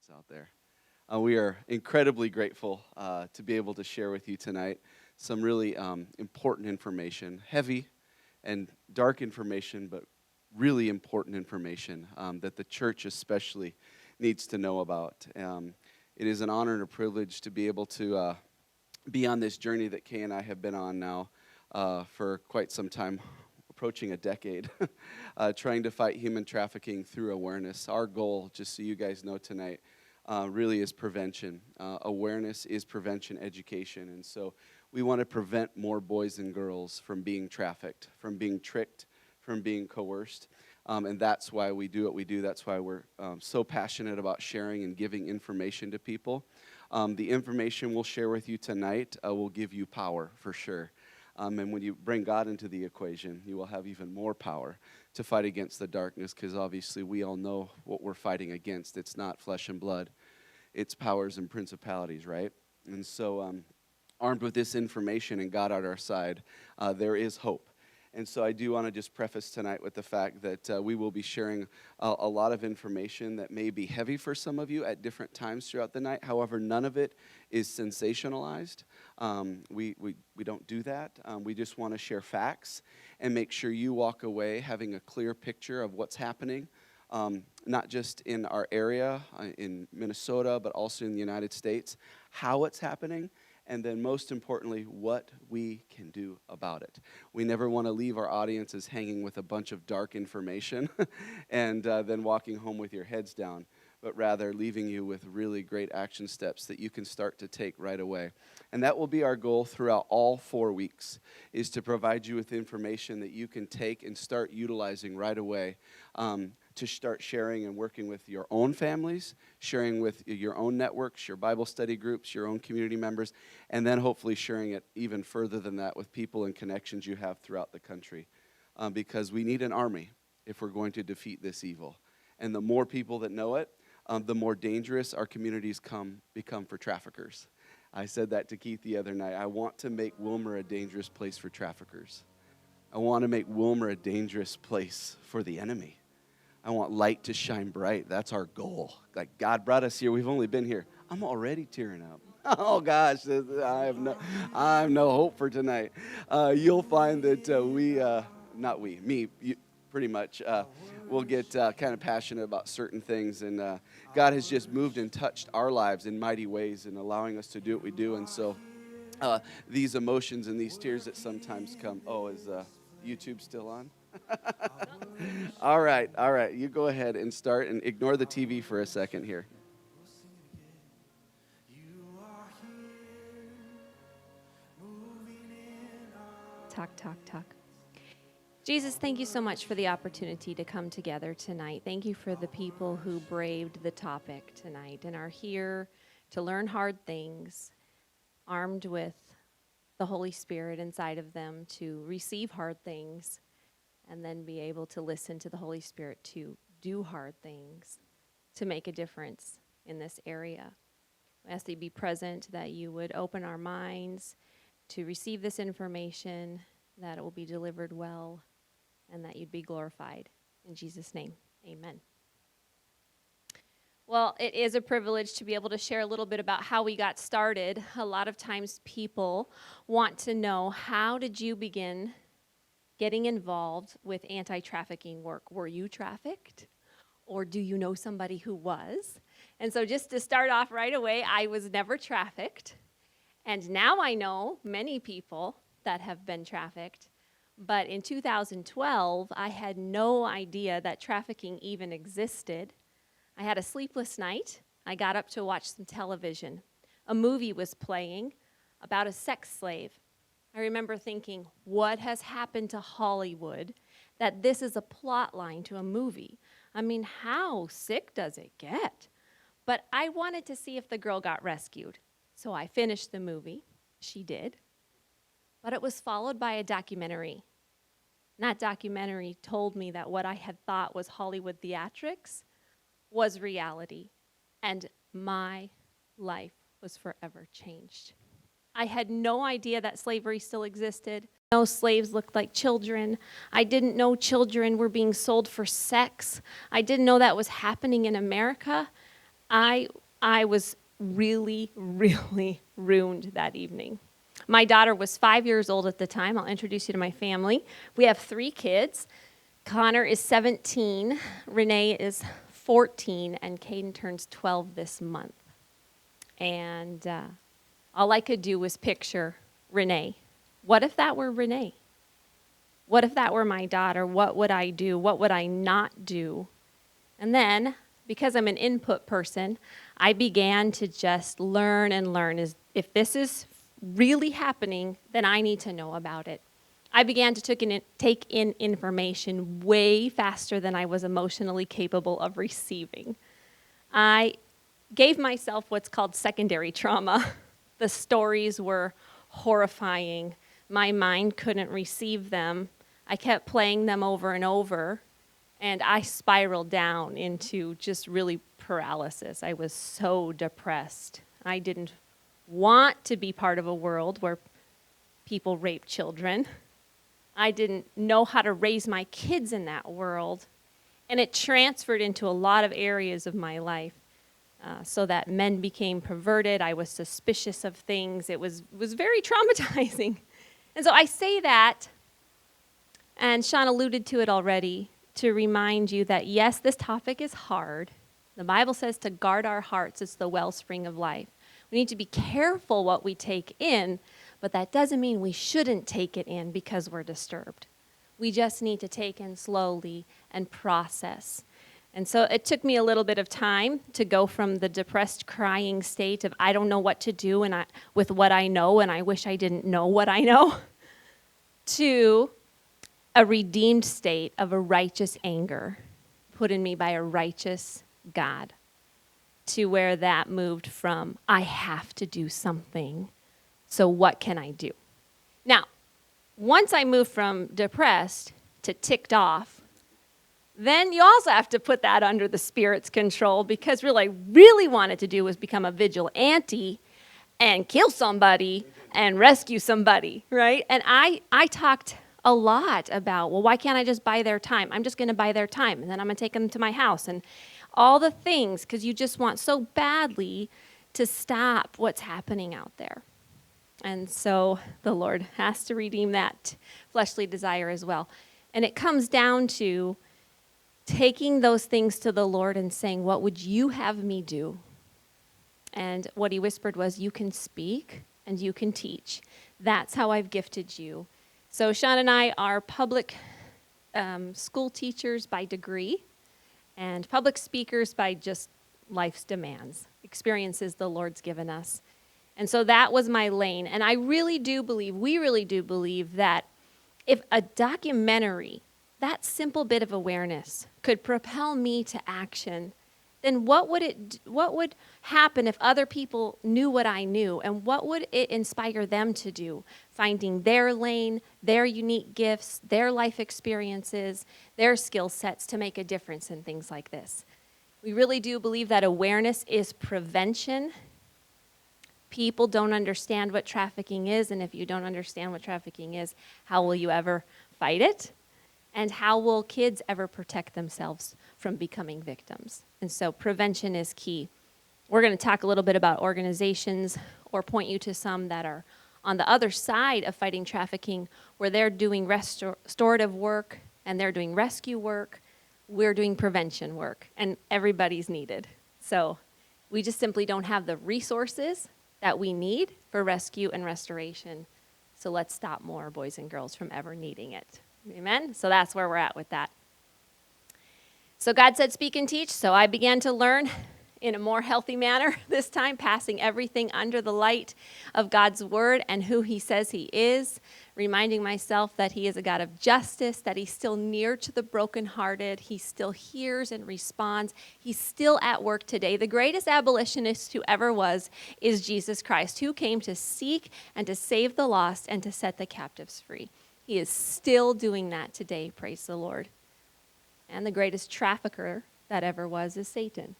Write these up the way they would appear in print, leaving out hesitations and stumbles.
audience out there. We are incredibly grateful to be able to share with you tonight some really important information, heavy and dark information, but really important information that the church especially needs to know about. It is an honor and a privilege to be able to be on this journey that Kay and I have been on now for quite some time, approaching a decade, trying to fight human trafficking through awareness. Our goal, just so you guys know tonight, really is prevention. Awareness is prevention education, and so we want to prevent more boys and girls from being trafficked, from being tricked, from being coerced, and that's why we do what we do. That's why we're so passionate about sharing and giving information to people. The information we'll share with you tonight will give you power for sure. And when you bring God into the equation, you will have even more power to fight against the darkness, because obviously we all know what we're fighting against. It's not flesh and blood. It's powers and principalities, right? And so armed with this information and God at our side, there is hope. And so I do want to just preface tonight with the fact that we will be sharing a lot of information that may be heavy for some of you at different times throughout the night. However, none of it is sensationalized. We don't do that. We just want to share facts and make sure you walk away having a clear picture of what's happening, not just in our area, in Minnesota, but also in the United States, how it's happening, and then most importantly, what we can do about it. We never want to leave our audiences hanging with a bunch of dark information and then walking home with your heads down, but rather leaving you with really great action steps that you can start to take right away. And that will be our goal throughout all 4 weeks, is to provide you with information that you can take and start utilizing right away, to start sharing and working with your own families, sharing with your own networks, your Bible study groups, your own community members, and then hopefully sharing it even further than that with people and connections you have throughout the country. Because we need an army if we're going to defeat this evil. And the more people that know it, the more dangerous our communities become for traffickers. I said that to Keith the other night. I want to make Wilmer a dangerous place for traffickers. I want to make Wilmer a dangerous place for the enemy. I want light to shine bright. That's our goal. Like, God brought us here. We've only been here. I'm already tearing up. Oh, gosh, I have no hope for tonight. You'll find that pretty much, we'll get kind of passionate about certain things. And God has just moved and touched our lives in mighty ways and allowing us to do what we do. And so these emotions and these tears that sometimes come. Oh, is YouTube still on? All right. You go ahead and start and ignore the TV for a second here. Talk. Jesus, thank you so much for the opportunity to come together tonight. Thank you for the people who braved the topic tonight and are here to learn hard things, armed with the Holy Spirit inside of them to receive hard things, and then be able to listen to the Holy Spirit to do hard things, to make a difference in this area. We ask that you be present, that you would open our minds to receive this information, that it will be delivered well, and that you'd be glorified. In Jesus' name, amen. Well, it is a privilege to be able to share a little bit about how we got started. A lot of times people want to know, how did you begin getting involved with anti-trafficking work? Were you trafficked? Or do you know somebody who was? And so just to start off right away, I was never trafficked. And now I know many people that have been trafficked. But in 2012, I had no idea that trafficking even existed. I had a sleepless night. I got up to watch some television. A movie was playing about a sex slave. I remember thinking, what has happened to Hollywood that this is a plot line to a movie? I mean, how sick does it get? But I wanted to see if the girl got rescued. So I finished the movie. She did. But it was followed by a documentary. And that documentary told me that what I had thought was Hollywood theatrics was reality. And my life was forever changed. I had no idea that slavery still existed. No, slaves looked like children. I didn't know children were being sold for sex. I didn't know that was happening in America. I was really, really ruined that evening. My daughter was 5 years old at the time. I'll introduce you to my family. We have 3 kids. Connor is 17, Renee is 14, and Caden turns 12 this month. And all I could do was picture Renee. What if that were Renee? What if that were my daughter? What would I do? What would I not do? And then, because I'm an input person, I began to just learn and learn. If this is really happening, then I need to know about it. I began to take in information way faster than I was emotionally capable of receiving. I gave myself what's called secondary trauma. The stories were horrifying. My mind couldn't receive them. I kept playing them over and over, and I spiraled down into just really paralysis. I was so depressed. I didn't want to be part of a world where people rape children. I didn't know how to raise my kids in that world. And it transferred into a lot of areas of my life, so that men became perverted. I was suspicious of things. It was very traumatizing. And so I say that, and Sean alluded to it already, to remind you that, yes, this topic is hard. The Bible says to guard our hearts. It's the wellspring of life. We need to be careful what we take in, but that doesn't mean we shouldn't take it in because we're disturbed. We just need to take in slowly and process. And so it took me a little bit of time to go from the depressed, crying state of I don't know what to do with what I know, and I wish I didn't know what I know, to a redeemed state of a righteous anger put in me by a righteous God, to where that moved from I have to do something, so what can I do? Now, once I moved from depressed to ticked off, then you also have to put that under the Spirit's control, because what I really wanted to do was become a vigilante and kill somebody and rescue somebody, right? And I talked a lot about, well, why can't I just buy their time? I'm just going to buy their time, and then I'm going to take them to my house, and all the things, because you just want so badly to stop what's happening out there. And so the Lord has to redeem that fleshly desire as well. And it comes down to taking those things to the Lord and saying, what would you have me do? And what he whispered was, you can speak and you can teach. That's how I've gifted you. So Sean and I are public school teachers by degree and public speakers by just life's demands, experiences the Lord's given us. And so that was my lane. And we really do believe that if a documentary, that simple bit of awareness, could propel me to action, then what would happen if other people knew what I knew? And what would it inspire them to do? Finding their lane, their unique gifts, their life experiences, their skill sets to make a difference in things like this. We really do believe that awareness is prevention. People don't understand what trafficking is, and if you don't understand what trafficking is, how will you ever fight it? And how will kids ever protect themselves from becoming victims? And so prevention is key. We're going to talk a little bit about organizations, or point you to some that are on the other side of fighting trafficking, where they're doing restorative work and they're doing rescue work. We're doing prevention work, and everybody's needed. So we just simply don't have the resources that we need for rescue and restoration. So let's stop more boys and girls from ever needing it. Amen? So that's where we're at with that. So God said, speak and teach. So I began to learn in a more healthy manner this time, passing everything under the light of God's word and who he says he is, reminding myself that he is a God of justice, that he's still near to the brokenhearted, he still hears and responds, he's still at work today. The greatest abolitionist who ever was is Jesus Christ, who came to seek and to save the lost and to set the captives free. He is still doing that today, praise the Lord. And the greatest trafficker that ever was is Satan,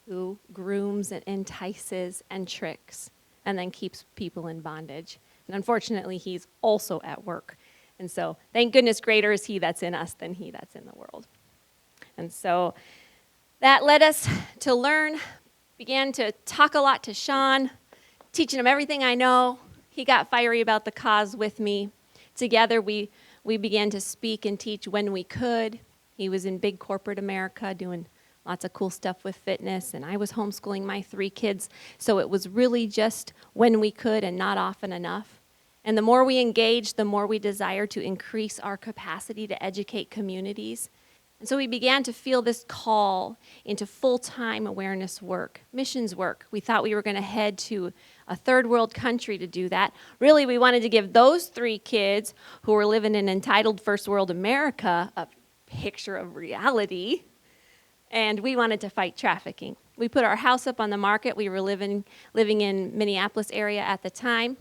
who grooms and entices and tricks and then keeps people in bondage. And unfortunately, he's also at work. And so, thank goodness, greater is he that's in us than he that's in the world. And so, that led us to learn Began to talk a lot to Sean, teaching him everything I know. He got fiery about the cause with me. Together, we began to speak and teach when we could. He was in big corporate America doing lots of cool stuff with fitness, and I was homeschooling my 3 kids, so it was really just when we could and not often enough. And the more we engaged, the more we desired to increase our capacity to educate communities. And so we began to feel this call into full-time awareness work, missions work. We thought we were going to head to a third world country to do that. Really, we wanted to give those 3 kids who were living in entitled first world America a picture of reality, and we wanted to fight trafficking. We put our house up on the market. We were living in Minneapolis area at the time,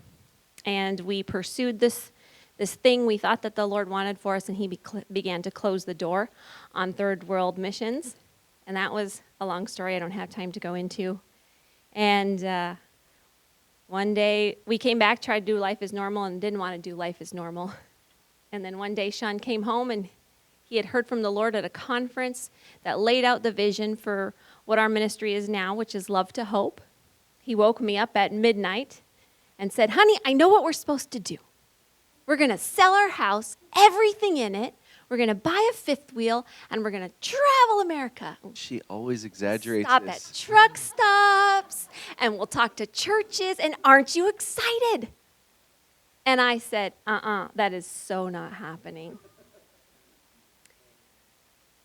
and we pursued this thing we thought that the Lord wanted for us, and he began to close the door on third world missions. And that was a long story I don't have time to go into. And one day we came back, tried to do life as normal, and didn't want to do life as normal. And then one day Sean came home, and he had heard from the Lord at a conference that laid out the vision for what our ministry is now, which is Love to Hope. He woke me up at midnight and said, "Honey, I know what we're supposed to do. We're going to sell our house, everything in it. We're going to buy a 5th wheel, and we're going to travel America. She always exaggerates Stop this. at truck stops, and we'll talk to churches, and aren't you excited?" And I said, that is so not happening.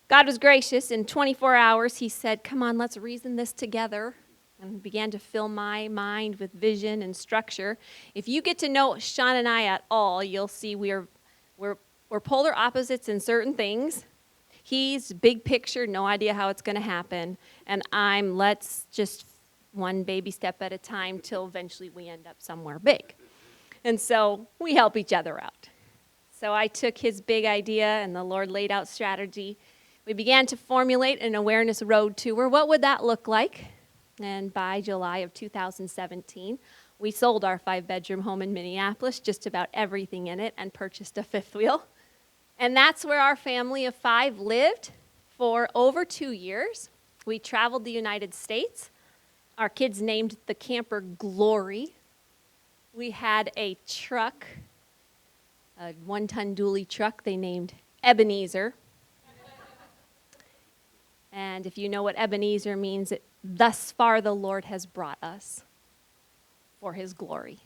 God was gracious. In 24 hours, he said, "Come on, let's reason this together," and began to fill my mind with vision and structure. If you get to know Sean and I at all, you'll see we're polar opposites in certain things. He's big picture, no idea how it's going to happen, and I'm let's just one baby step at a time till eventually we end up somewhere big. And so we help each other out. So I took his big idea, and the Lord laid out strategy. We began to formulate an awareness road tour. What would that look like? And by July of 2017, we sold our 5-bedroom home in Minneapolis, just about everything in it, and purchased a 5th wheel. And that's where our family of 5 lived for over 2 years. We traveled the United States. Our kids named the camper Glory. We had a truck, a 1-ton dually truck they named Ebenezer. And if you know what Ebenezer means, thus far the Lord has brought us for his glory.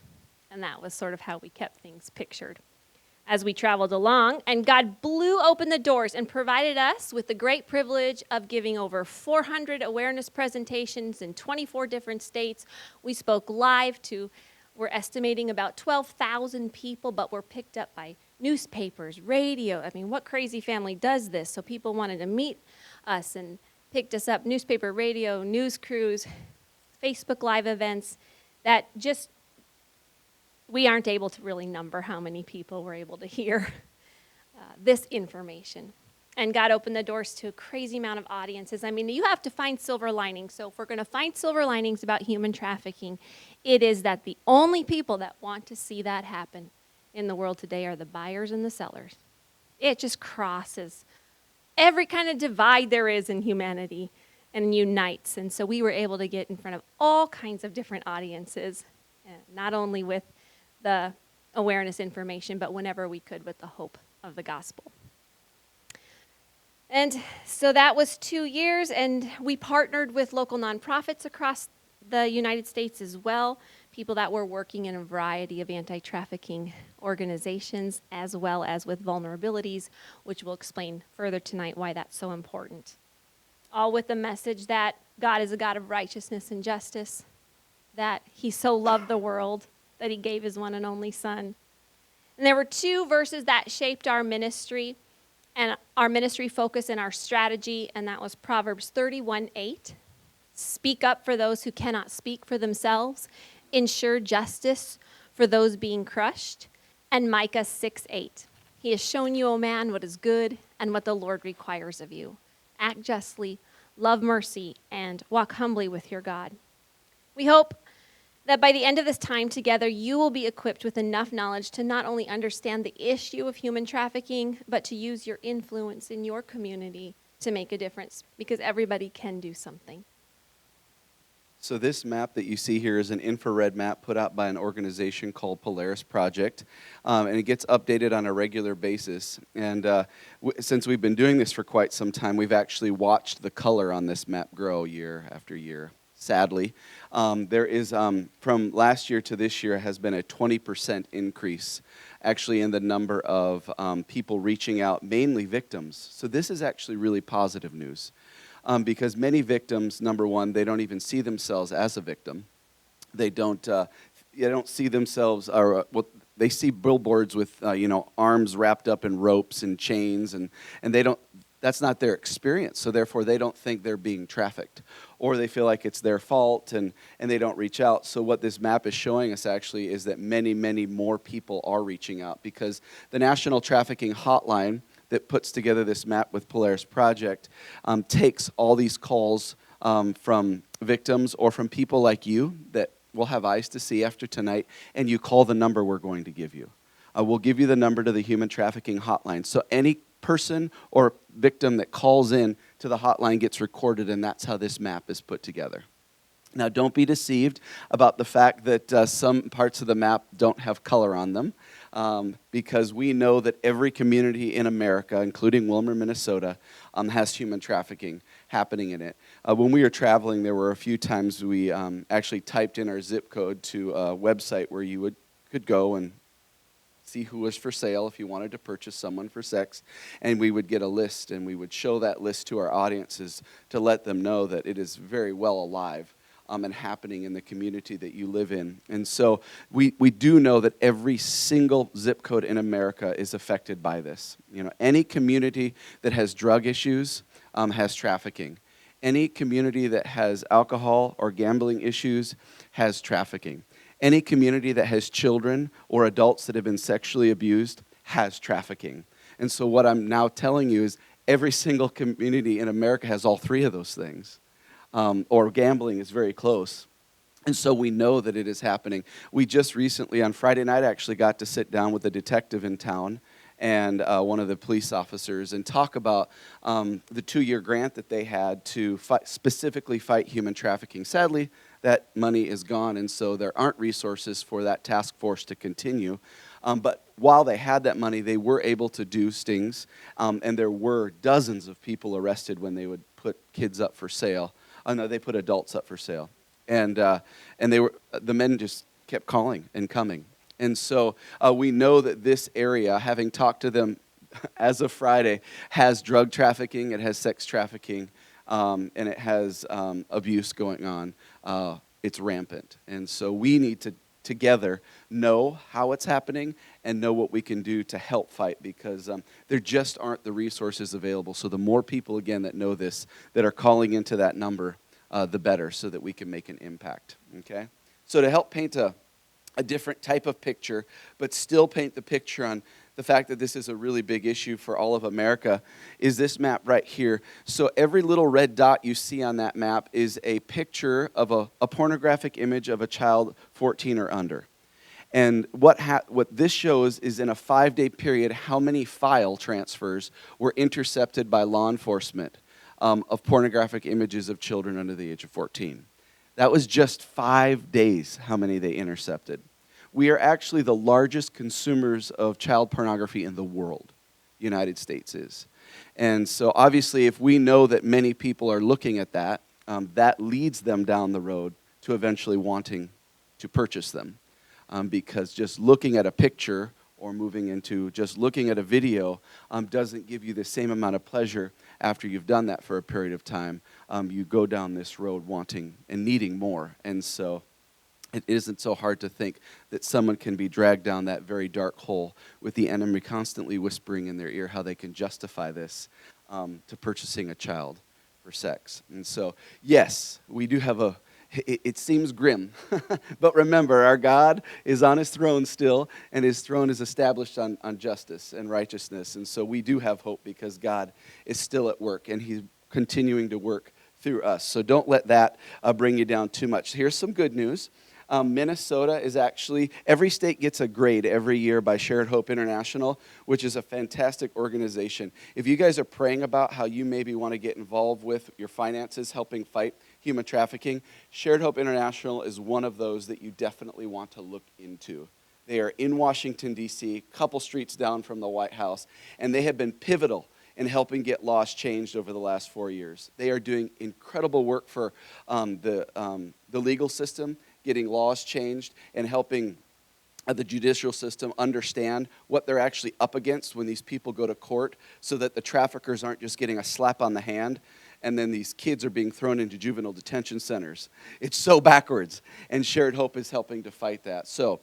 And that was sort of how we kept things pictured as we traveled along. And God blew open the doors and provided us with the great privilege of giving over 400 awareness presentations in 24 different states. We spoke live to, we're estimating about 12,000 people, but were picked up by newspapers, radio. I mean, what crazy family does this? So people wanted to meet us and picked us up, newspaper, radio, news crews, Facebook Live events that just, we aren't able to really number how many people were able to hear this information. And God opened the doors to a crazy amount of audiences. I mean, you have to find silver linings. So if we're going to find silver linings about human trafficking, it is that the only people that want to see that happen in the world today are the buyers and the sellers. It just crosses every kind of divide there is in humanity and unites. And so we were able to get in front of all kinds of different audiences, not only with the awareness information, but whenever we could with the hope of the gospel. And so that was 2 years, and we partnered with local nonprofits across the United States as well, people that were working in a variety of anti-trafficking organizations, as well as with vulnerabilities, which we'll explain further tonight why that's so important. All with the message that God is a God of righteousness and justice, that he so loved the world that he gave his one and only son. And there were 2 verses that shaped our ministry and our ministry focus and our strategy, and that was Proverbs 31:8. Speak up for those who cannot speak for themselves. Ensure justice for those being crushed. And Micah 6:8. He has shown you, O man, what is good and what the Lord requires of you. Act justly, love mercy, and walk humbly with your God. We hope that by the end of this time together, you will be equipped with enough knowledge to not only understand the issue of human trafficking, but to use your influence in your community to make a difference, because everybody can do something. So this map that you see here is an infrared map put out by an organization called Polaris Project, and it gets updated on a regular basis. And since we've been doing this for quite some time, we've actually watched the color on this map grow year after year. Sadly, there is, from last year to this year, has been a 20% increase, actually, in the number of people reaching out, mainly victims. So this is actually really positive news. Because many victims, number one, they don't even see themselves as a victim. They don't see themselves, or they see billboards with arms wrapped up in ropes and chains, and they don't. That's not their experience. So therefore, they don't think they're being trafficked, or they feel like it's their fault, and they don't reach out. So what this map is showing us actually is that many, many more people are reaching out, because the National Trafficking Hotline that puts together this map with Polaris Project takes all these calls from victims or from people like you that will have eyes to see after tonight, and you call the number we're going to give you. We'll give you the number to the Human Trafficking Hotline. So any person or victim that calls in to the hotline gets recorded, and that's how this map is put together. Now, don't be deceived about the fact that some parts of the map don't have color on them, because we know that every community in America, including Wilmer, Minnesota, has human trafficking happening in it. When we were traveling, there were a few times we actually typed in our zip code to a website where you could go and see who was for sale if you wanted to purchase someone for sex, and we would get a list, and we would show that list to our audiences to let them know that it is very well alive and happening in the community that you live in. And so we do know that every single zip code in America is affected by this. Any community that has drug issues has trafficking. Any community that has alcohol or gambling issues has trafficking. Any community that has children or adults that have been sexually abused has trafficking. And so what I'm now telling you is every single community in America has all three of those things. Or gambling is very close. And so we know that it is happening. We just recently, on Friday night, actually got to sit down with a detective in town and one of the police officers and talk about the 2-year grant that they had to specifically fight human trafficking. Sadly, that money is gone, and so there aren't resources for that task force to continue. But while they had that money, they were able to do stings, and there were dozens of people arrested when they would put kids up for sale. Oh, no, they put adults up for sale. And the men just kept calling and coming. And so we know that this area, having talked to them as of Friday, has drug trafficking, it has sex trafficking, and it has abuse going on. It's rampant. And so we need to together know how it's happening and know what we can do to help fight, because there just aren't the resources available. So the more people, again, that know this, that are calling into that number, the better, so that we can make an impact, okay? So to help paint a different type of picture, but still paint the picture on the fact that this is a really big issue for all of America, is this map right here. So every little red dot you see on that map is a picture of a pornographic image of a child 14 or under. And what this shows is, in a 5-day period, how many file transfers were intercepted by law enforcement of pornographic images of children under the age of 14. That was just 5 days, how many they intercepted. We are actually the largest consumers of child pornography in the world. The United States is. And so obviously, if we know that many people are looking at that, that leads them down the road to eventually wanting to purchase them. Because just looking at a picture or moving into just looking at a video doesn't give you the same amount of pleasure after you've done that for a period of time. You go down this road wanting and needing more. And so it isn't so hard to think that someone can be dragged down that very dark hole with the enemy constantly whispering in their ear how they can justify this to purchasing a child for sex. And so, yes, we do have it seems grim, but remember, our God is on his throne still, and his throne is established on justice and righteousness. And so we do have hope, because God is still at work, and he's continuing to work through us. So don't let that bring you down too much. Here's some good news. Minnesota is actually, every state gets a grade every year by Shared Hope International, which is a fantastic organization. If you guys are praying about how you maybe want to get involved with your finances, helping fight human trafficking. Shared Hope International is one of those that you definitely want to look into. They are in Washington, D.C., a couple streets down from the White House, and they have been pivotal in helping get laws changed over the last 4 years. They are doing incredible work for the legal system, getting laws changed, and helping the judicial system understand what they're actually up against when these people go to court, so that the traffickers aren't just getting a slap on the hand and then these kids are being thrown into juvenile detention centers. It's so backwards, and Shared Hope is helping to fight that. So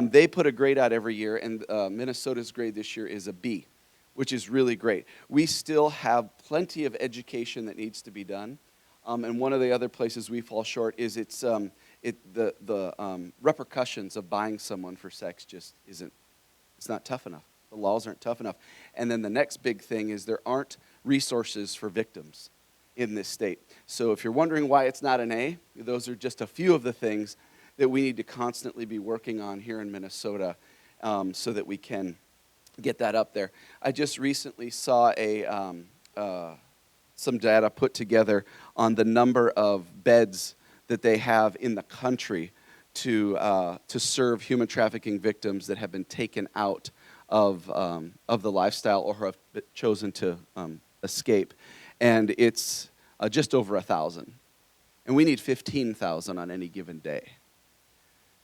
they put a grade out every year, and Minnesota's grade this year is a B, which is really great. We still have plenty of education that needs to be done, and one of the other places we fall short is the repercussions of buying someone for sex just isn't, it's not tough enough. The laws aren't tough enough. And then the next big thing is there aren't resources for victims in this state. So if you're wondering why it's not an A, those are just a few of the things that we need to constantly be working on here in Minnesota, so that we can get that up there. I just recently saw some data put together on the number of beds that they have in the country to serve human trafficking victims that have been taken out of the lifestyle or have chosen to escape. And it's just over 1,000. And we need 15,000 on any given day.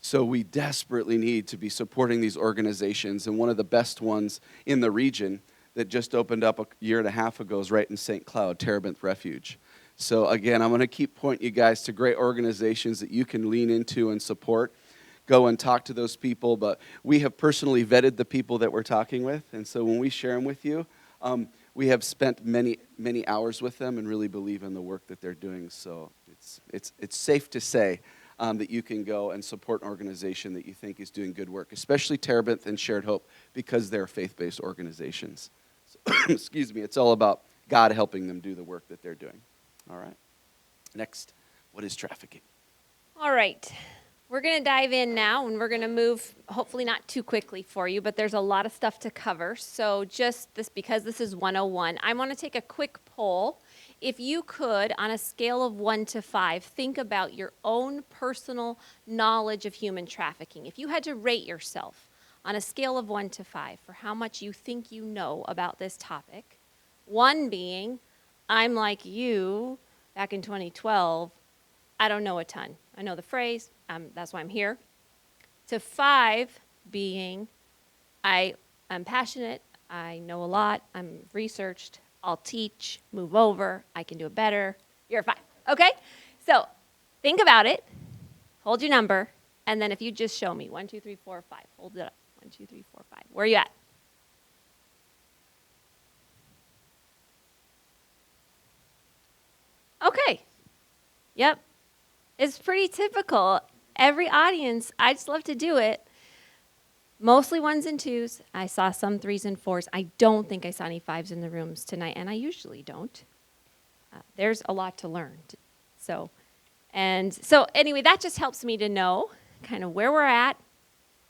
So we desperately need to be supporting these organizations. And one of the best ones in the region that just opened up a year and a half ago is right in St. Cloud, Terebinth Refuge. So again, I'm going to keep pointing you guys to great organizations that you can lean into and support. Go and talk to those people. But we have personally vetted the people that we're talking with. And so when we share them with you, we have spent many, many hours with them and really believe in the work that they're doing. So it's safe to say that you can go and support an organization that you think is doing good work, especially Terebinth and Shared Hope, because they're faith-based organizations. So, excuse me, it's all about God helping them do the work that they're doing. All right. Next, what is trafficking? All right. We're going to dive in now, and we're going to move, hopefully not too quickly for you, but there's a lot of stuff to cover. So just this, because this is 101, I want to take a quick poll. If you could, on a scale of 1 to 5, think about your own personal knowledge of human trafficking. If you had to rate yourself on a scale of 1 to 5 for how much you think you know about this topic, 1 being, I'm like you back in 2012, I don't know a ton. I know the phrase, that's why I'm here. To 5 being, I'm passionate, I know a lot, I'm researched, I'll teach, move over, I can do it better. You're a 5, okay? So think about it, hold your number, and then if you just show me 1, 2, 3, 4, 5, hold it up. 1, 2, 3, 4, 5. Where are you at? Okay. Yep. It's pretty typical. Every audience, I just love to do it. Mostly 1s and 2s. I saw some 3s and 4s. I don't think I saw any 5s in the rooms tonight, and I usually don't. There's a lot to learn. So anyway, that just helps me to know kind of where we're at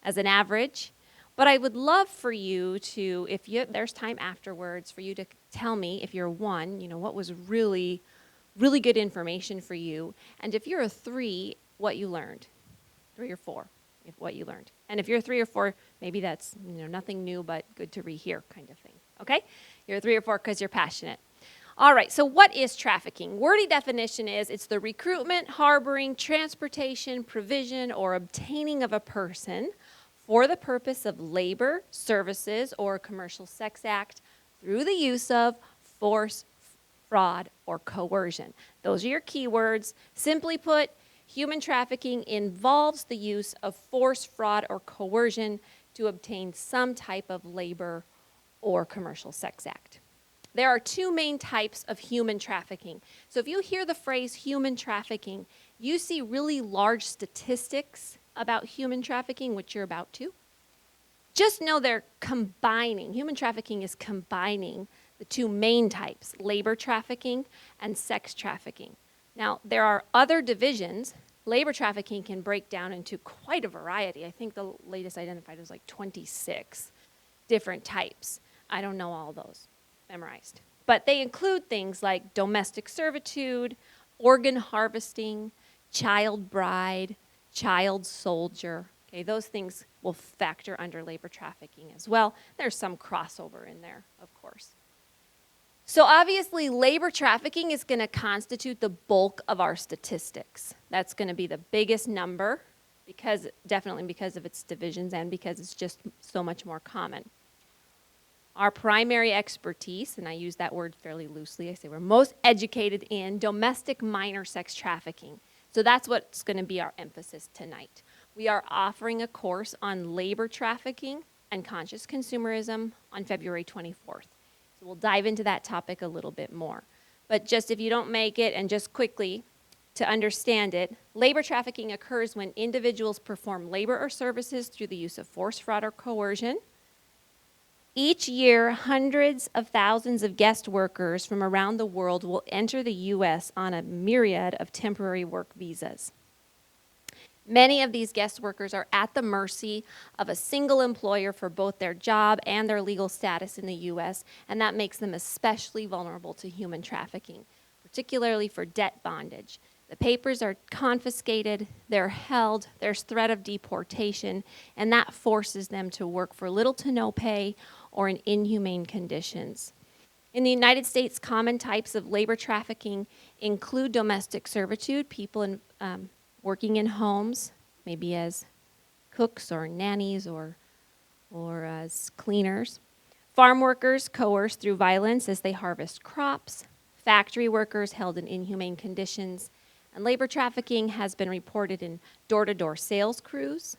as an average. But I would love for you to, there's time afterwards, for you to tell me, if you're 1, what was really good information for you. And if you're a 3, what you learned. 3 or 4, what you learned. And if you're a 3 or 4, maybe that's nothing new but good to rehear kind of thing. Okay? You're a 3 or 4 because you're passionate. All right, so what is trafficking? Wordy definition is it's the recruitment, harboring, transportation, provision, or obtaining of a person for the purpose of labor, services, or commercial sex act through the use of force, fraud, or coercion. Those are your keywords. Simply put, human trafficking involves the use of force, fraud, or coercion to obtain some type of labor or commercial sex act. There are 2 main types of human trafficking. So if you hear the phrase human trafficking, you see really large statistics about human trafficking, which you're about to. Just know they're combining. Human trafficking is combining the 2 main types, labor trafficking and sex trafficking. Now, there are other divisions. Labor trafficking can break down into quite a variety. I think the latest identified was like 26 different types. I don't know all those memorized. But they include things like domestic servitude, organ harvesting, child bride, child soldier. Okay, those things will factor under labor trafficking as well. There's some crossover in there, of course. So obviously, labor trafficking is going to constitute the bulk of our statistics. That's going to be the biggest number, definitely because of its divisions and because it's just so much more common. Our primary expertise, and I use that word fairly loosely, I say we're most educated in domestic minor sex trafficking. So that's what's going to be our emphasis tonight. We are offering a course on labor trafficking and conscious consumerism on February 24th. So we'll dive into that topic a little bit more. But just if you don't make it, and just quickly to understand it, labor trafficking occurs when individuals perform labor or services through the use of force, fraud, or coercion. Each year, hundreds of thousands of guest workers from around the world will enter the U.S. on a myriad of temporary work visas. Many of these guest workers are at the mercy of a single employer for both their job and their legal status in the U.S., and that makes them especially vulnerable to human trafficking, particularly for debt bondage. The papers are confiscated, they're held, there's threat of deportation, and that forces them to work for little to no pay or in inhumane conditions. In the United States, common types of labor trafficking include domestic servitude, people working in homes, maybe as cooks or nannies or as cleaners. Farm workers coerced through violence as they harvest crops. Factory workers held in inhumane conditions. And labor trafficking has been reported in door-to-door sales crews.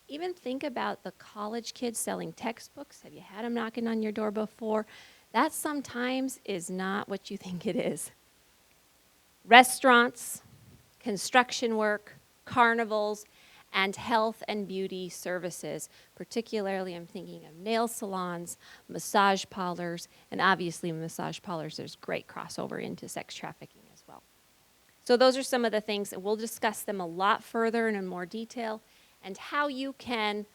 Even think about the college kids selling textbooks. Have you had them knocking on your door before? That sometimes is not what you think it is. Restaurants, construction work, carnivals, and health and beauty services. Particularly, I'm thinking of nail salons, massage parlors, and obviously massage parlors, there's great crossover into sex trafficking as well. So those are some of the things, and we'll discuss them a lot further and in more detail, and how you can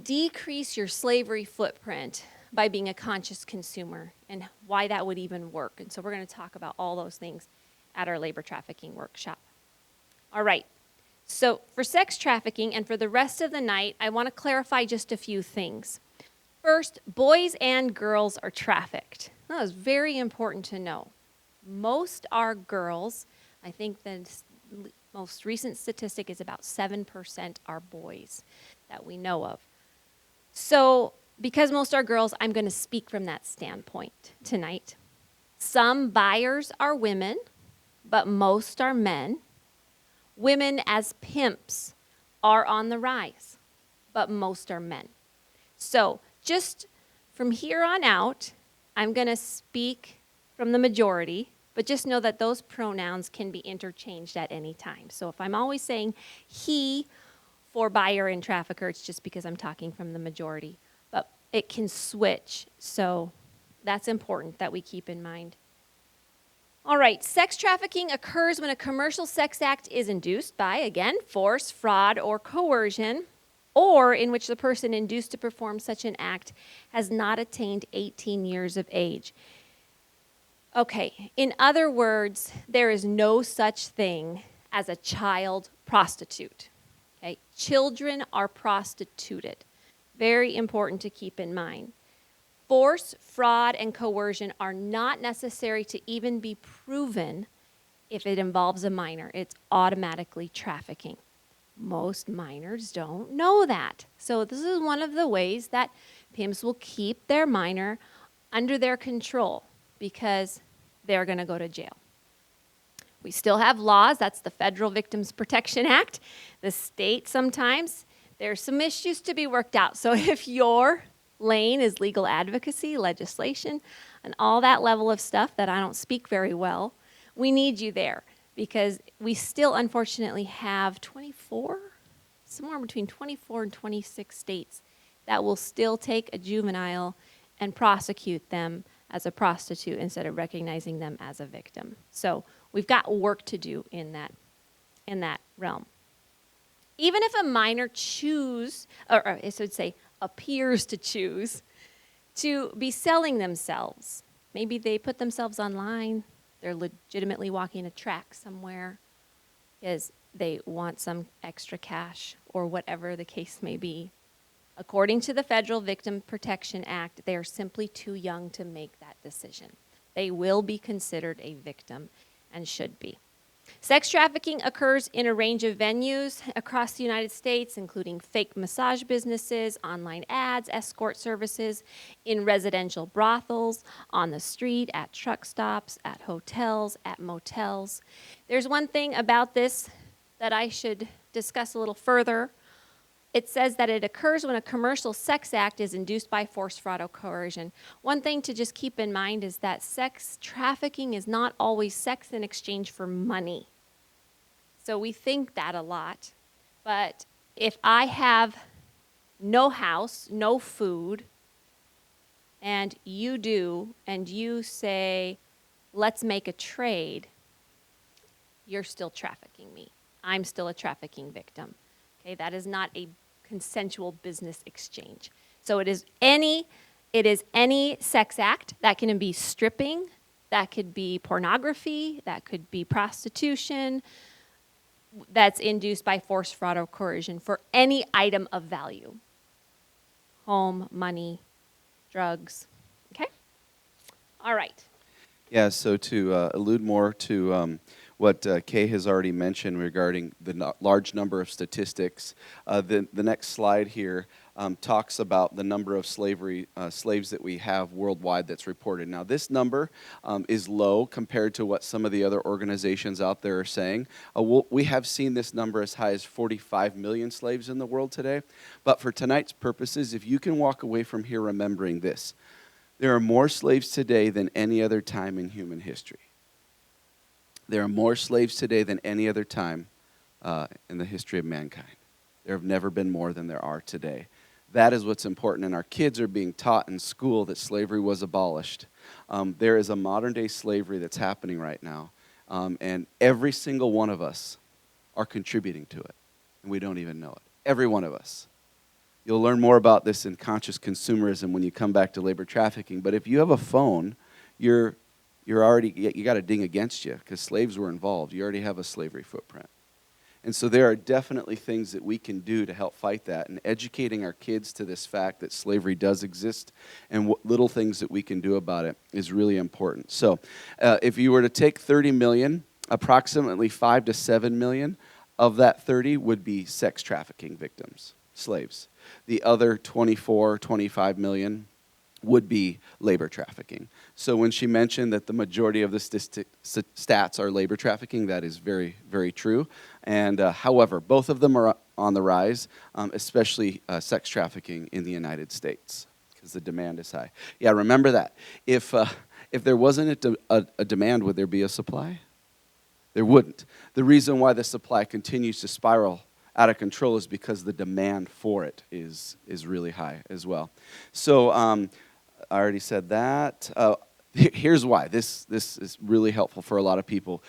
decrease your slavery footprint by being a conscious consumer and why that would even work. And so we're going to talk about all those things at our labor trafficking workshop. All right, so for sex trafficking and for the rest of the night, I want to clarify just a few things. First, boys and girls are trafficked. That is very important to know. Most are girls. I think the most recent statistic is about 7% are boys that we know of. So because most are girls, I'm going to speak from that standpoint tonight. Some buyers are women, but most are men. Women as pimps are on the rise, but most are men. So just from here on out, I'm going to speak from the majority, but just know that those pronouns can be interchanged at any time. So if I'm always saying he for buyer and trafficker, it's just because I'm talking from the majority. But it can switch, so that's important that we keep in mind. All right, sex trafficking occurs when a commercial sex act is induced by, again, force, fraud, or coercion, or in which the person induced to perform such an act has not attained 18 years of age. Okay, in other words, there is no such thing as a child prostitute. Okay, children are prostituted. Very important to keep in mind. Force, fraud, and coercion are not necessary to even be proven if it involves a minor. It's automatically trafficking. Most minors don't know that. So this is one of the ways that pimps will keep their minor under their control because they're going to go to jail. We still have laws. That's the Federal Victims Protection Act. The state sometimes, there's some issues to be worked out. So if your lane is legal advocacy, legislation, and all that level of stuff that I don't speak very well, we need you there because we still unfortunately have somewhere between 24 and 26 states that will still take a juvenile and prosecute them as a prostitute instead of recognizing them as a victim. So we've got work to do in that realm. Even if a minor appears to choose to be selling themselves, maybe they put themselves online, They're legitimately walking a track somewhere because they want some extra cash or whatever the case may be. According to the Federal Victim Protection Act, they are simply too young to make that decision. They will be considered a victim and should be. Sex trafficking occurs in a range of venues across the United States, including fake massage businesses, online ads, escort services, in residential brothels, on the street, at truck stops, at hotels, at motels. There's one thing about this that I should discuss a little further. It says that it occurs when a commercial sex act is induced by force, fraud, or coercion. One thing to just keep in mind is that sex trafficking is not always sex in exchange for money. So we think that a lot. But if I have no house, no food, and you do, and you say, let's make a trade, you're still trafficking me. I'm still a trafficking victim. Okay, that is not a consensual business exchange. So it is any sex act. That can be stripping, that could be pornography, that could be prostitution, that's induced by force, fraud, or coercion for any item of value. Home, money, drugs. Okay? All right. Yeah, so to allude more to what Kay has already mentioned regarding the large number of statistics, the next slide here talks about the number of slaves that we have worldwide that's reported. Now, this number is low compared to what some of the other organizations out there are saying. We have seen this number as high as 45 million slaves in the world today. But for tonight's purposes, if you can walk away from here remembering this, there are more slaves today than any other time in human history. There are more slaves today than any other time in the history of mankind. There have never been more than there are today. That is what's important, and our kids are being taught in school that slavery was abolished. There is a modern-day slavery that's happening right now, and every single one of us are contributing to it, and we don't even know it. Every one of us. You'll learn more about this in conscious consumerism when you come back to labor trafficking. But if you have a phone, you got a ding against you because slaves were involved. You already have a slavery footprint. And so there are definitely things that we can do to help fight that, and educating our kids to this fact that slavery does exist and what little things that we can do about it is really important. So if you were to take 30 million, approximately 5 to 7 million of that 30 would be sex trafficking victims, slaves. The other 24, 25 million would be labor trafficking. So when she mentioned that the majority of the stats are labor trafficking, that is very, very true. And however, both of them are on the rise, especially sex trafficking in the United States, because the demand is high. Yeah, remember that. If there wasn't a demand, would there be a supply? There wouldn't. The reason why the supply continues to spiral out of control is because the demand for it is really high as well. So I already said that. Here's why. This is really helpful for a lot of people.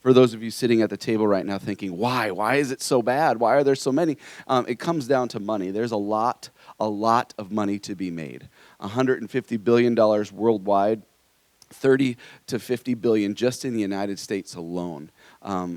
For those of you sitting at the table right now thinking, why? Why is it so bad? Why are there so many? It comes down to money. There's a lot of money to be made. $150 billion worldwide, 30 to 50 billion just in the United States alone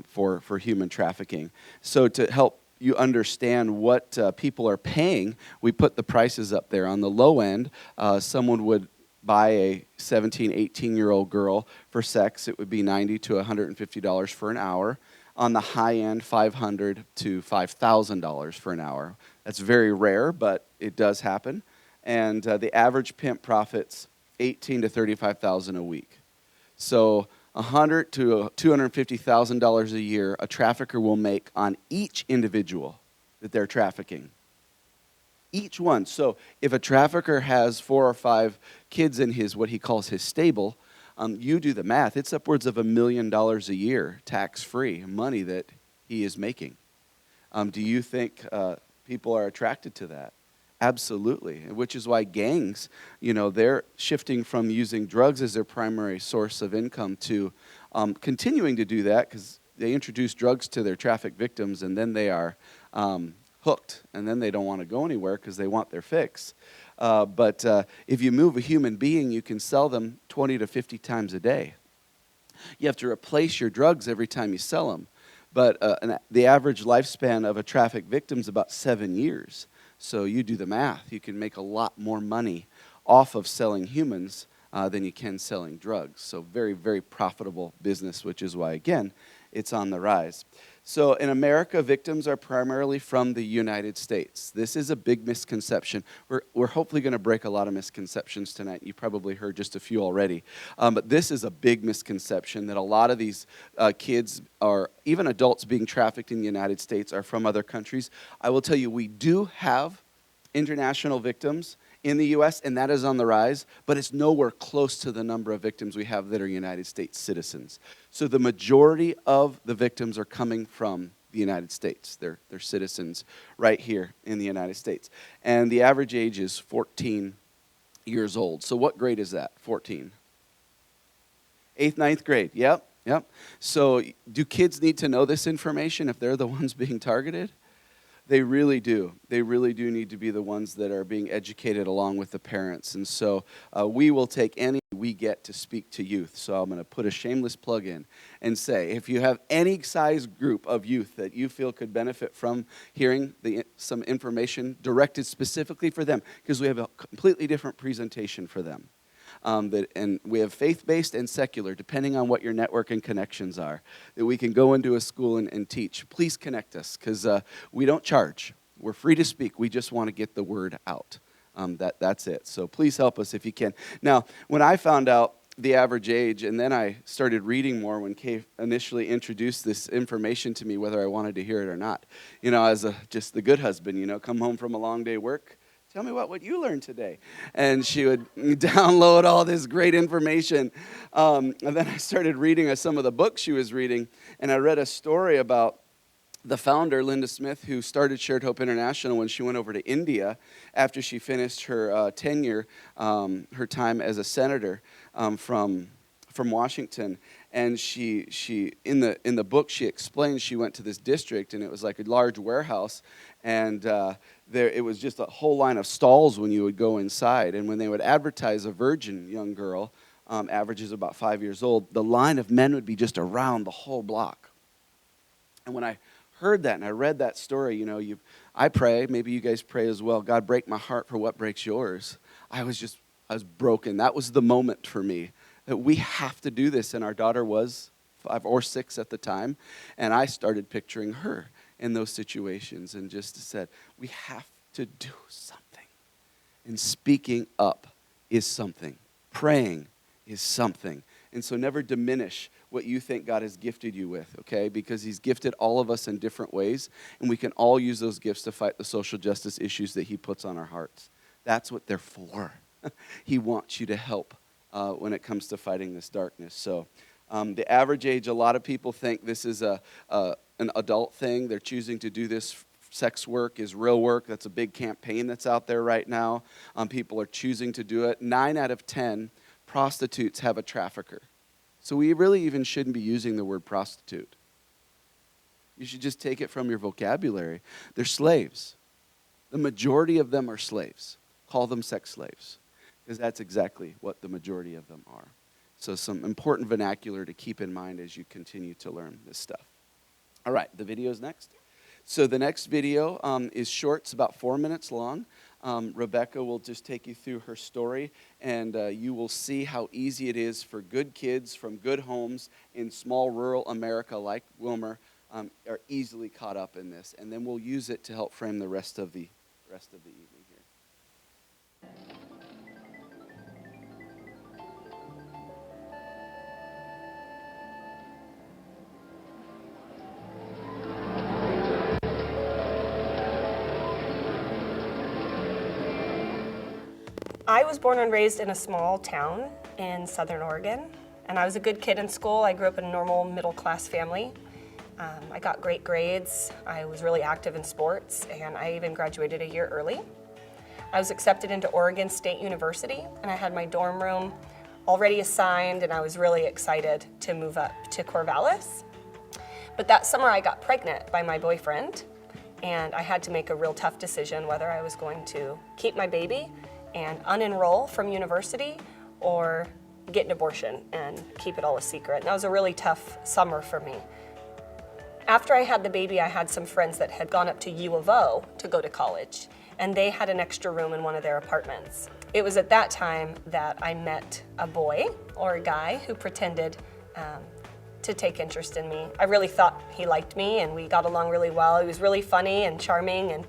for human trafficking. So to help you understand what people are paying, we put the prices up there. On the low end, someone would buy a 17, 18-year-old girl for sex. It would be $90 to $150 for an hour. On the high end, $500 to $5,000 for an hour. That's very rare, but it does happen. And the average pimp profits $18,000 to $35,000 a week. So $100,000 to $250,000 a year a trafficker will make on each individual that they're trafficking. Each one. So if a trafficker has 4 or 5 kids in his, what he calls his stable, you do the math. It's upwards of $1 million a year, tax-free money that he is making. Do you think people are attracted to that? Absolutely, which is why gangs, they're shifting from using drugs as their primary source of income to continuing to do that because they introduce drugs to their traffic victims and then they are hooked and then they don't want to go anywhere because they want their fix. But if you move a human being, you can sell them 20 to 50 times a day. You have to replace your drugs every time you sell them. But the average lifespan of a trafficked victim is about 7 years. So you do the math. You can make a lot more money off of selling humans than you can selling drugs. So very, very profitable business, which is why, again, it's on the rise. So in America, victims are primarily from the United States. This is a big misconception. We're hopefully going to break a lot of misconceptions tonight. You probably heard just a few already. But this is a big misconception that a lot of these kids or even adults being trafficked in the United States are from other countries. I will tell you, we do have international victims in the U.S., and that is on the rise, but it's nowhere close to the number of victims we have that are United States citizens. So the majority of the victims are coming from the United States. They're citizens right here in the United States. And the average age is 14 years old. So what grade is that, 14? 8th, 9th grade, yep. So do kids need to know this information if they're the ones being targeted? They really do. They really do need to be the ones that are being educated along with the parents. And so we will take any we get to speak to youth. So I'm going to put a shameless plug in and say, if you have any size group of youth that you feel could benefit from hearing some information directed specifically for them, because we have a completely different presentation for them. And we have faith-based and secular, depending on what your network and connections are, that we can go into a school and teach. Please connect us, because we don't charge. We're free to speak. We just want to get the word out. That's it. So please help us if you can. Now, when I found out the average age, and then I started reading more when Kay initially introduced this information to me, whether I wanted to hear it or not. You know, as just the good husband, come home from a long day work. Tell me what you learned today. And she would download all this great information. And then I started reading some of the books she was reading, and I read a story about the founder, Linda Smith, who started Shared Hope International when she went over to India after she finished her tenure, her time as a senator from Washington. And she in the book she explained she went to this district, and it was like a large warehouse, and it was just a whole line of stalls when you would go inside. And when they would advertise a virgin young girl, averages about 5 years old, the line of men would be just around the whole block. And when I heard that and I read that story, I pray, maybe you guys pray as well, God, break my heart for what breaks yours. I was broken. That was the moment for me, that we have to do this. And our daughter was 5 or 6 at the time, and I started picturing her in those situations and just said, we have to do something. And speaking up is something. Praying is something. And so never diminish what you think God has gifted you with, okay? Because he's gifted all of us in different ways, and we can all use those gifts to fight the social justice issues that he puts on our hearts. That's what they're for. He wants you to help when it comes to fighting this darkness. So the average age, a lot of people think this is an adult thing. They're choosing to do this. Sex work is real work. That's a big campaign that's out there right now. People are choosing to do it. 9 out of 10 prostitutes have a trafficker. So we really even shouldn't be using the word prostitute. You should just take it from your vocabulary. They're slaves. The majority of them are slaves. Call them sex slaves, because that's exactly what the majority of them are. So some important vernacular to keep in mind as you continue to learn this stuff. All right, the video's next. So the next video is short. It's about 4 minutes long. Rebecca will just take you through her story, and you will see how easy it is for good kids from good homes in small rural America like Wilmer are easily caught up in this. And then we'll use it to help frame the rest of the evening here. I was born and raised in a small town in Southern Oregon, and I was a good kid in school. I grew up in a normal middle-class family. I got great grades. I was really active in sports, and I even graduated a year early. I was accepted into Oregon State University, and I had my dorm room already assigned, and I was really excited to move up to Corvallis. But that summer I got pregnant by my boyfriend, and I had to make a real tough decision whether I was going to keep my baby and unenroll from university or get an abortion and keep it all a secret. And that was a really tough summer for me. After I had the baby, I had some friends that had gone up to U of O to go to college, and they had an extra room in one of their apartments. It was at that time that I met a boy or a guy who pretended to take interest in me. I really thought he liked me, and we got along really well. He was really funny and charming, and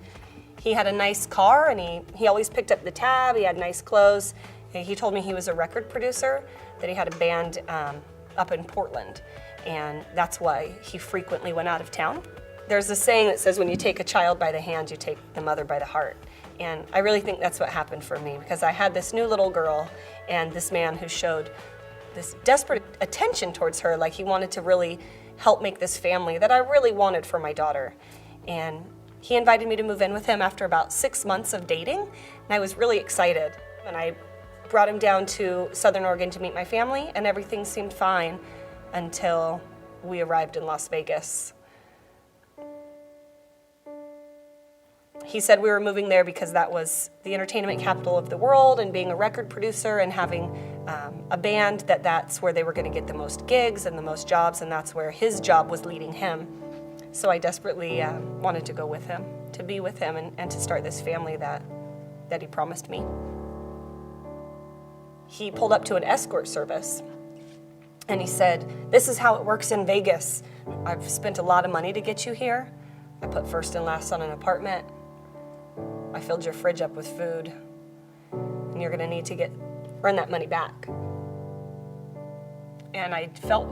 he had a nice car, and he always picked up the tab. He had nice clothes. He told me he was a record producer, that he had a band up in Portland, and that's why he frequently went out of town. There's a saying that says when you take a child by the hand, you take the mother by the heart. And I really think that's what happened for me, because I had this new little girl and this man who showed this desperate attention towards her, like he wanted to really help make this family that I really wanted for my daughter. And he invited me to move in with him after about 6 months of dating, and I was really excited. And I brought him down to Southern Oregon to meet my family, and everything seemed fine until we arrived in Las Vegas. He said we were moving there because that was the entertainment capital of the world, and being a record producer and having a band, that's where they were going to get the most gigs and the most jobs, and that's where his job was leading him. So I desperately wanted to go with him, to be with him, and to start this family that he promised me. He pulled up to an escort service, and he said, "This is how it works in Vegas. I've spent a lot of money to get you here. I put first and last on an apartment. I filled your fridge up with food, and you're gonna need to earn that money back." And I felt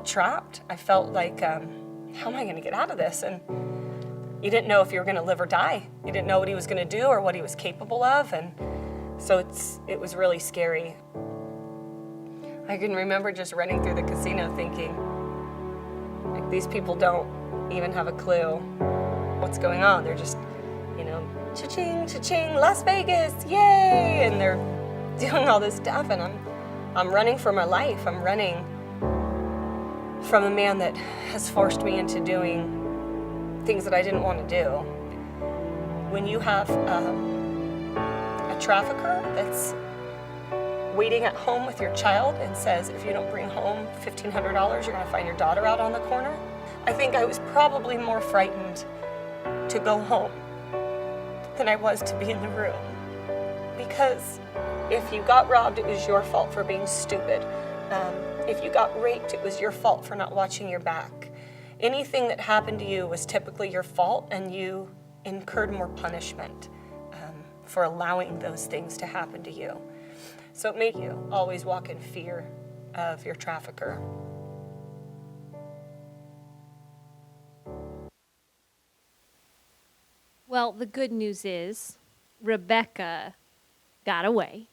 trapped. I felt like, how am I gonna get out of this? And you didn't know if you were gonna live or die. You didn't know what he was gonna do or what he was capable of, and so it was really scary. I can remember just running through the casino thinking, like, these people don't even have a clue what's going on. They're just, cha-ching, cha-ching, Las Vegas, yay! And they're doing all this stuff, and I'm running for my life. I'm running from a man that has forced me into doing things that I didn't want to do. When you have a trafficker that's waiting at home with your child and says, if you don't bring home $1,500, you're going to find your daughter out on the corner, I think I was probably more frightened to go home than I was to be in the room. Because if you got robbed, it was your fault for being stupid. If you got raped, it was your fault for not watching your back. Anything that happened to you was typically your fault, and you incurred more punishment for allowing those things to happen to you. So it made you always walk in fear of your trafficker. Well, the good news is Rebecca got away,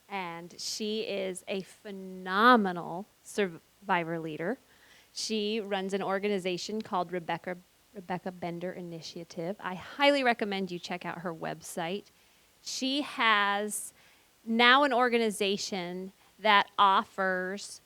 and she is a phenomenal survivor leader. She runs an organization called Rebecca Bender Initiative. I highly recommend you check out her website. She has now an organization that offers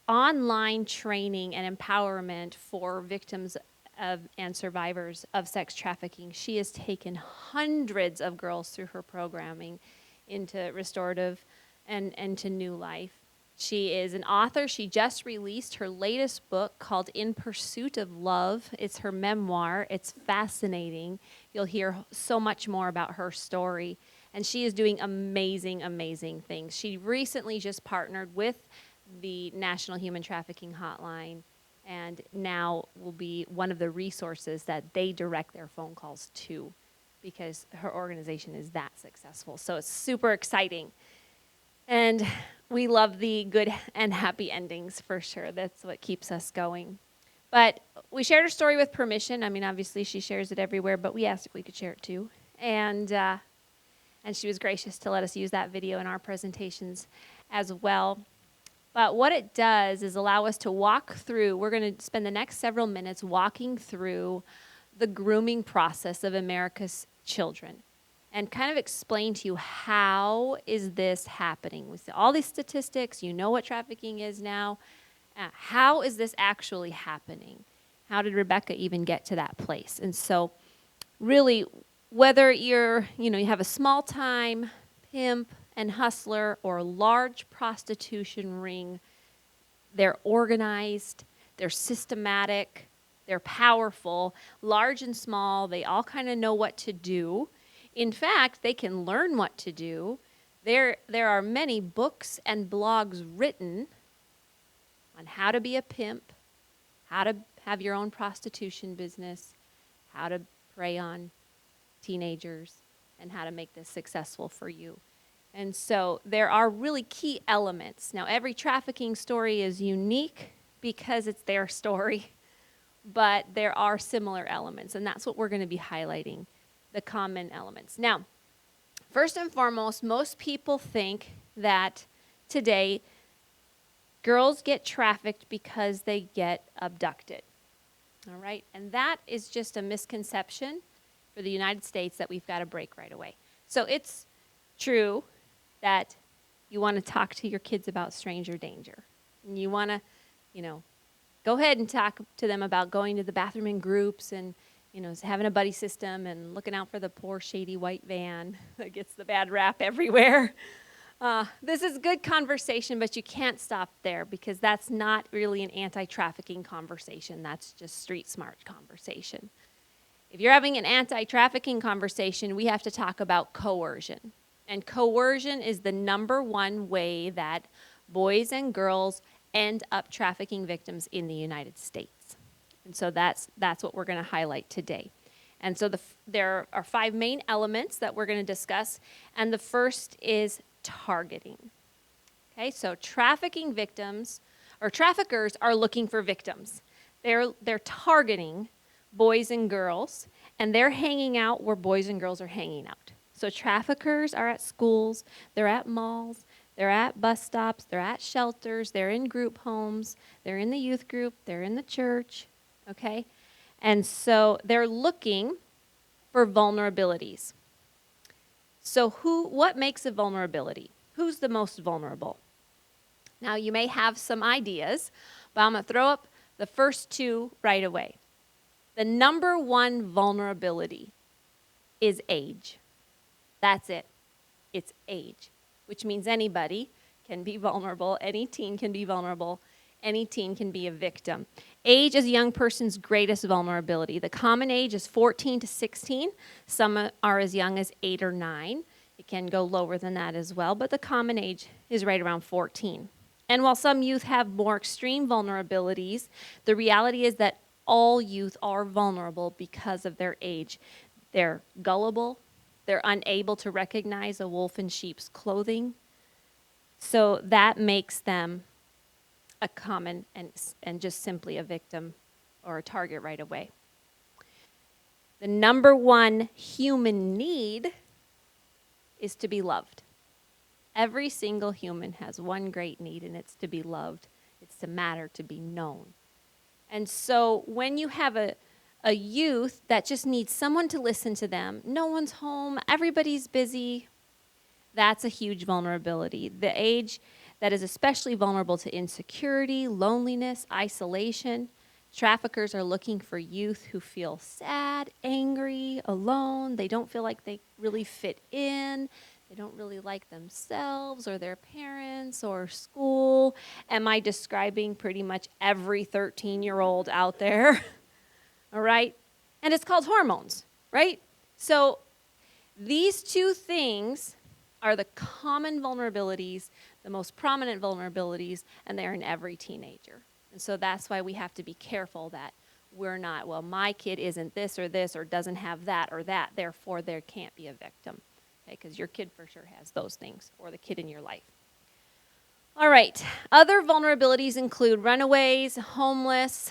online training and empowerment for victims and survivors of sex trafficking. She has taken hundreds of girls through her programming into restorative and to new life. She is an author. She just released her latest book called In Pursuit of Love. It's her memoir. It's fascinating. You'll hear so much more about her story. And she is doing amazing, amazing things. She recently just partnered with the National Human Trafficking Hotline, and now will be one of the resources that they direct their phone calls to, because her organization is that successful. So it's super exciting. And we love the good and happy endings for sure. That's what keeps us going. But we shared her story with permission. I mean, obviously she shares it everywhere, but we asked if we could share it too. And she was gracious to let us use that video in our presentations as well. But what it does is allow us to walk through, we're going to spend the next several minutes walking through the grooming process of America's children and kind of explain to you, how is this happening? We see all these statistics, you know what trafficking is now. How is this actually happening? How did Rebecca even get to that place? And so really, whether you have a small time pimp, and hustler or large prostitution ring. They're organized, they're systematic, they're powerful, large and small. They all kind of know what to do. In fact, they can learn what to do. There are many books and blogs written on how to be a pimp, how to have your own prostitution business, how to prey on teenagers, and how to make this successful for you. And so there are really key elements. Now, every trafficking story is unique because it's their story, but there are similar elements, and that's what we're going to be highlighting, the common elements. Now, first and foremost, most people think that today girls get trafficked because they get abducted. All right? And that is just a misconception for the United States that we've got to break right away. So it's true that you want to talk to your kids about stranger danger. And you want to, go ahead and talk to them about going to the bathroom in groups and, having a buddy system and looking out for the poor, shady white van that gets the bad rap everywhere. This is good conversation, but you can't stop there because that's not really an anti-trafficking conversation. That's just street smart conversation. If you're having an anti-trafficking conversation, we have to talk about coercion. And coercion is the number one way that boys and girls end up trafficking victims in the United States. And so that's what we're going to highlight today. And so there are 5 main elements that we're going to discuss. And the first is targeting. Okay, so trafficking victims, or traffickers are looking for victims. They're targeting boys and girls, and they're hanging out where boys and girls are hanging out. So traffickers are at schools, they're at malls, they're at bus stops, they're at shelters, they're in group homes, they're in the youth group, they're in the church, okay? And so they're looking for vulnerabilities. So what makes a vulnerability? Who's the most vulnerable? Now, you may have some ideas, but I'm going to throw up the first 2 right away. The number one vulnerability is age. That's it. It's age, which means anybody can be vulnerable. Any teen can be vulnerable. Any teen can be a victim. Age is a young person's greatest vulnerability. The common age is 14 to 16. Some are as young as 8 or 9. It can go lower than that as well, but the common age is right around 14. And while some youth have more extreme vulnerabilities, the reality is that all youth are vulnerable because of their age. They're gullible. They're unable to recognize a wolf in sheep's clothing. So that makes them a common and just simply a victim or a target right away. The number one human need is to be loved. Every single human has one great need, and it's to be loved. It's to matter, to be known. And so when you have a youth that just needs someone to listen to them, no one's home, everybody's busy, that's a huge vulnerability. The age that is especially vulnerable to insecurity, loneliness, isolation. Traffickers are looking for youth who feel sad, angry, alone. They don't feel like they really fit in. They don't really like themselves or their parents or school. Am I describing pretty much every 13-year-old out there? All right? And it's called hormones, right? So these 2 things are the common vulnerabilities, the most prominent vulnerabilities, and they're in every teenager. And so that's why we have to be careful that we're not, well, my kid isn't this or doesn't have that or that, therefore there can't be a victim. Okay, because your kid for sure has those things, or the kid in your life. All right, other vulnerabilities include runaways, homeless.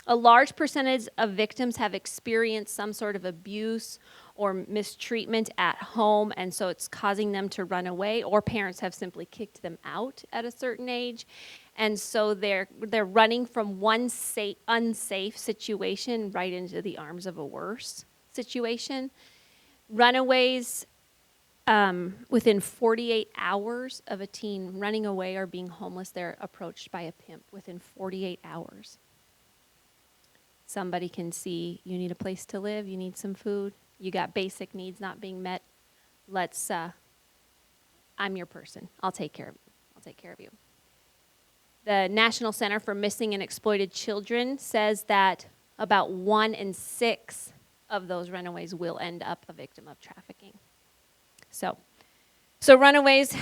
A large percentage of victims have experienced some sort of abuse or mistreatment at home, and so it's causing them to run away, or parents have simply kicked them out at a certain age. And so they're running from one unsafe situation right into the arms of a worse situation. Runaways, within 48 hours of a teen running away or being homeless, they're approached by a pimp within 48 hours. Somebody can see you need a place to live, you need some food, you got basic needs not being met. Let's I'm your person. I'll take care of you. I'll take care of you. The National Center for Missing and Exploited Children says that about 1 in 6 of those runaways will end up a victim of trafficking. So runaways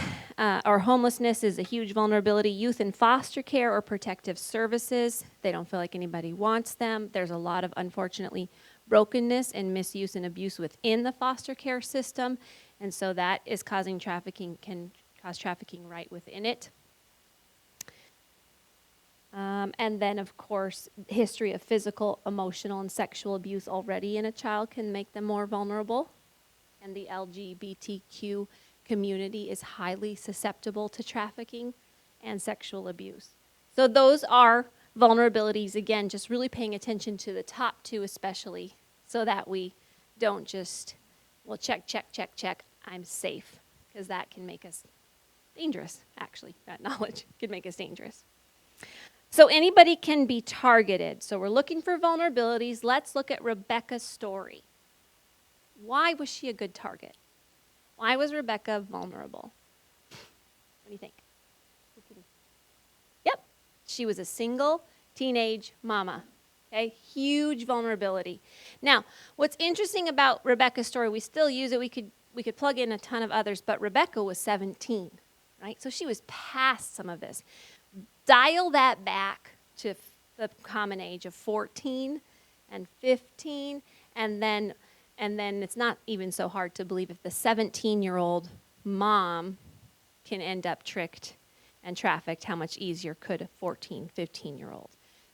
or homelessness is a huge vulnerability. Youth in foster care or protective services, they don't feel like anybody wants them. There's a lot of, unfortunately, brokenness and misuse and abuse within the foster care system. And so that is causing trafficking, can cause trafficking right within it. And then, of course, history of physical, emotional, and sexual abuse already in a child can make them more vulnerable. And the LGBTQ community is highly susceptible to trafficking and sexual abuse. So those are vulnerabilities, again, just really paying attention to the top 2 especially, so that we don't just, well, check, I'm safe, because that can make us dangerous, actually. That knowledge can make us dangerous. So anybody can be targeted. So we're looking for vulnerabilities. Let's look at Rebecca's story. Why was she a good target? Why was Rebecca vulnerable? What do you think? Yep, she was a single teenage mama. Okay, huge vulnerability. Now, what's interesting about Rebecca's story, we still use it. We could plug in a ton of others, but Rebecca was 17, right? So she was past some of this. Dial that back to the common age of 14 and 15, and then it's not even so hard to believe if the 17-year-old mom can end up tricked and trafficked, how much easier could a 14, 15-year-old?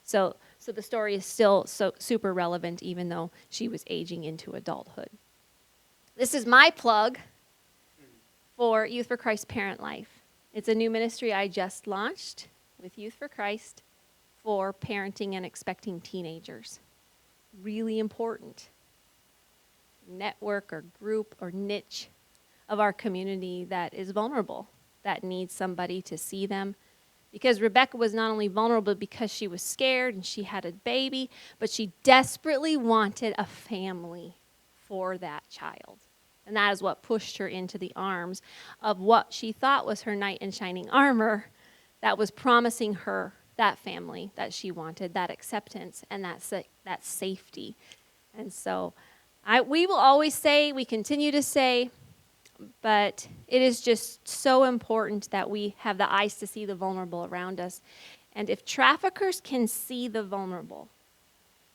So the story is still so super relevant, even though she was aging into adulthood. This is my plug for Youth for Christ Parent Life. It's a new ministry I just launched with Youth for Christ for parenting and expecting teenagers. Really important network or group or niche of our community that is vulnerable, that needs somebody to see them. Because Rebecca was not only vulnerable because she was scared and she had a baby, but she desperately wanted a family for that child. And that is what pushed her into the arms of what she thought was her knight in shining armor that was promising her that family that she wanted, that acceptance and that safety. And so we will always say, we continue to say, but it is just so important that we have the eyes to see the vulnerable around us. And if traffickers can see the vulnerable,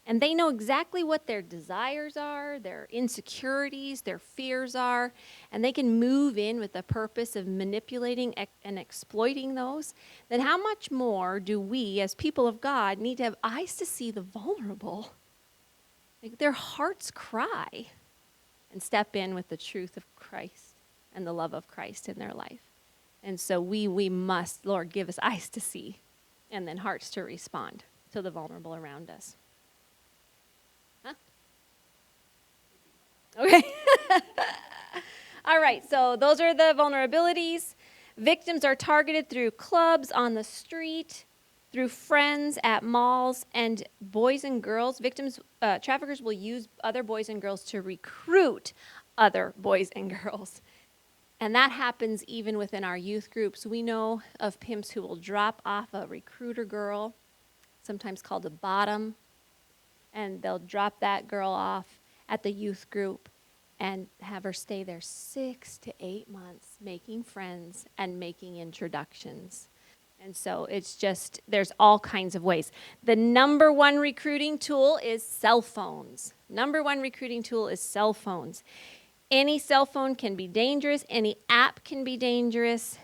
and they know exactly what their desires are, their insecurities, their fears are, and they can move in with the purpose of manipulating and exploiting those, then how much more do we, as people of God, need to have eyes to see the vulnerable, like their hearts cry, and step in with the truth of Christ and the love of Christ in their life. And so we must, Lord, give us eyes to see and then hearts to respond to the vulnerable around us. Huh? Okay. All right, so those are the vulnerabilities. Victims are targeted through clubs, on the street, through friends at malls, and boys and girls. Traffickers will use other boys and girls to recruit other boys and girls. And that happens even within our youth groups. We know of pimps who will drop off a recruiter girl, sometimes called a bottom, and they'll drop that girl off at the youth group and have her stay there 6 to 8 months, making friends and making introductions. And so it's just, there's all kinds of ways. The number one recruiting tool is cell phones. Number one recruiting tool is cell phones. Any cell phone can be dangerous. Any app can be dangerous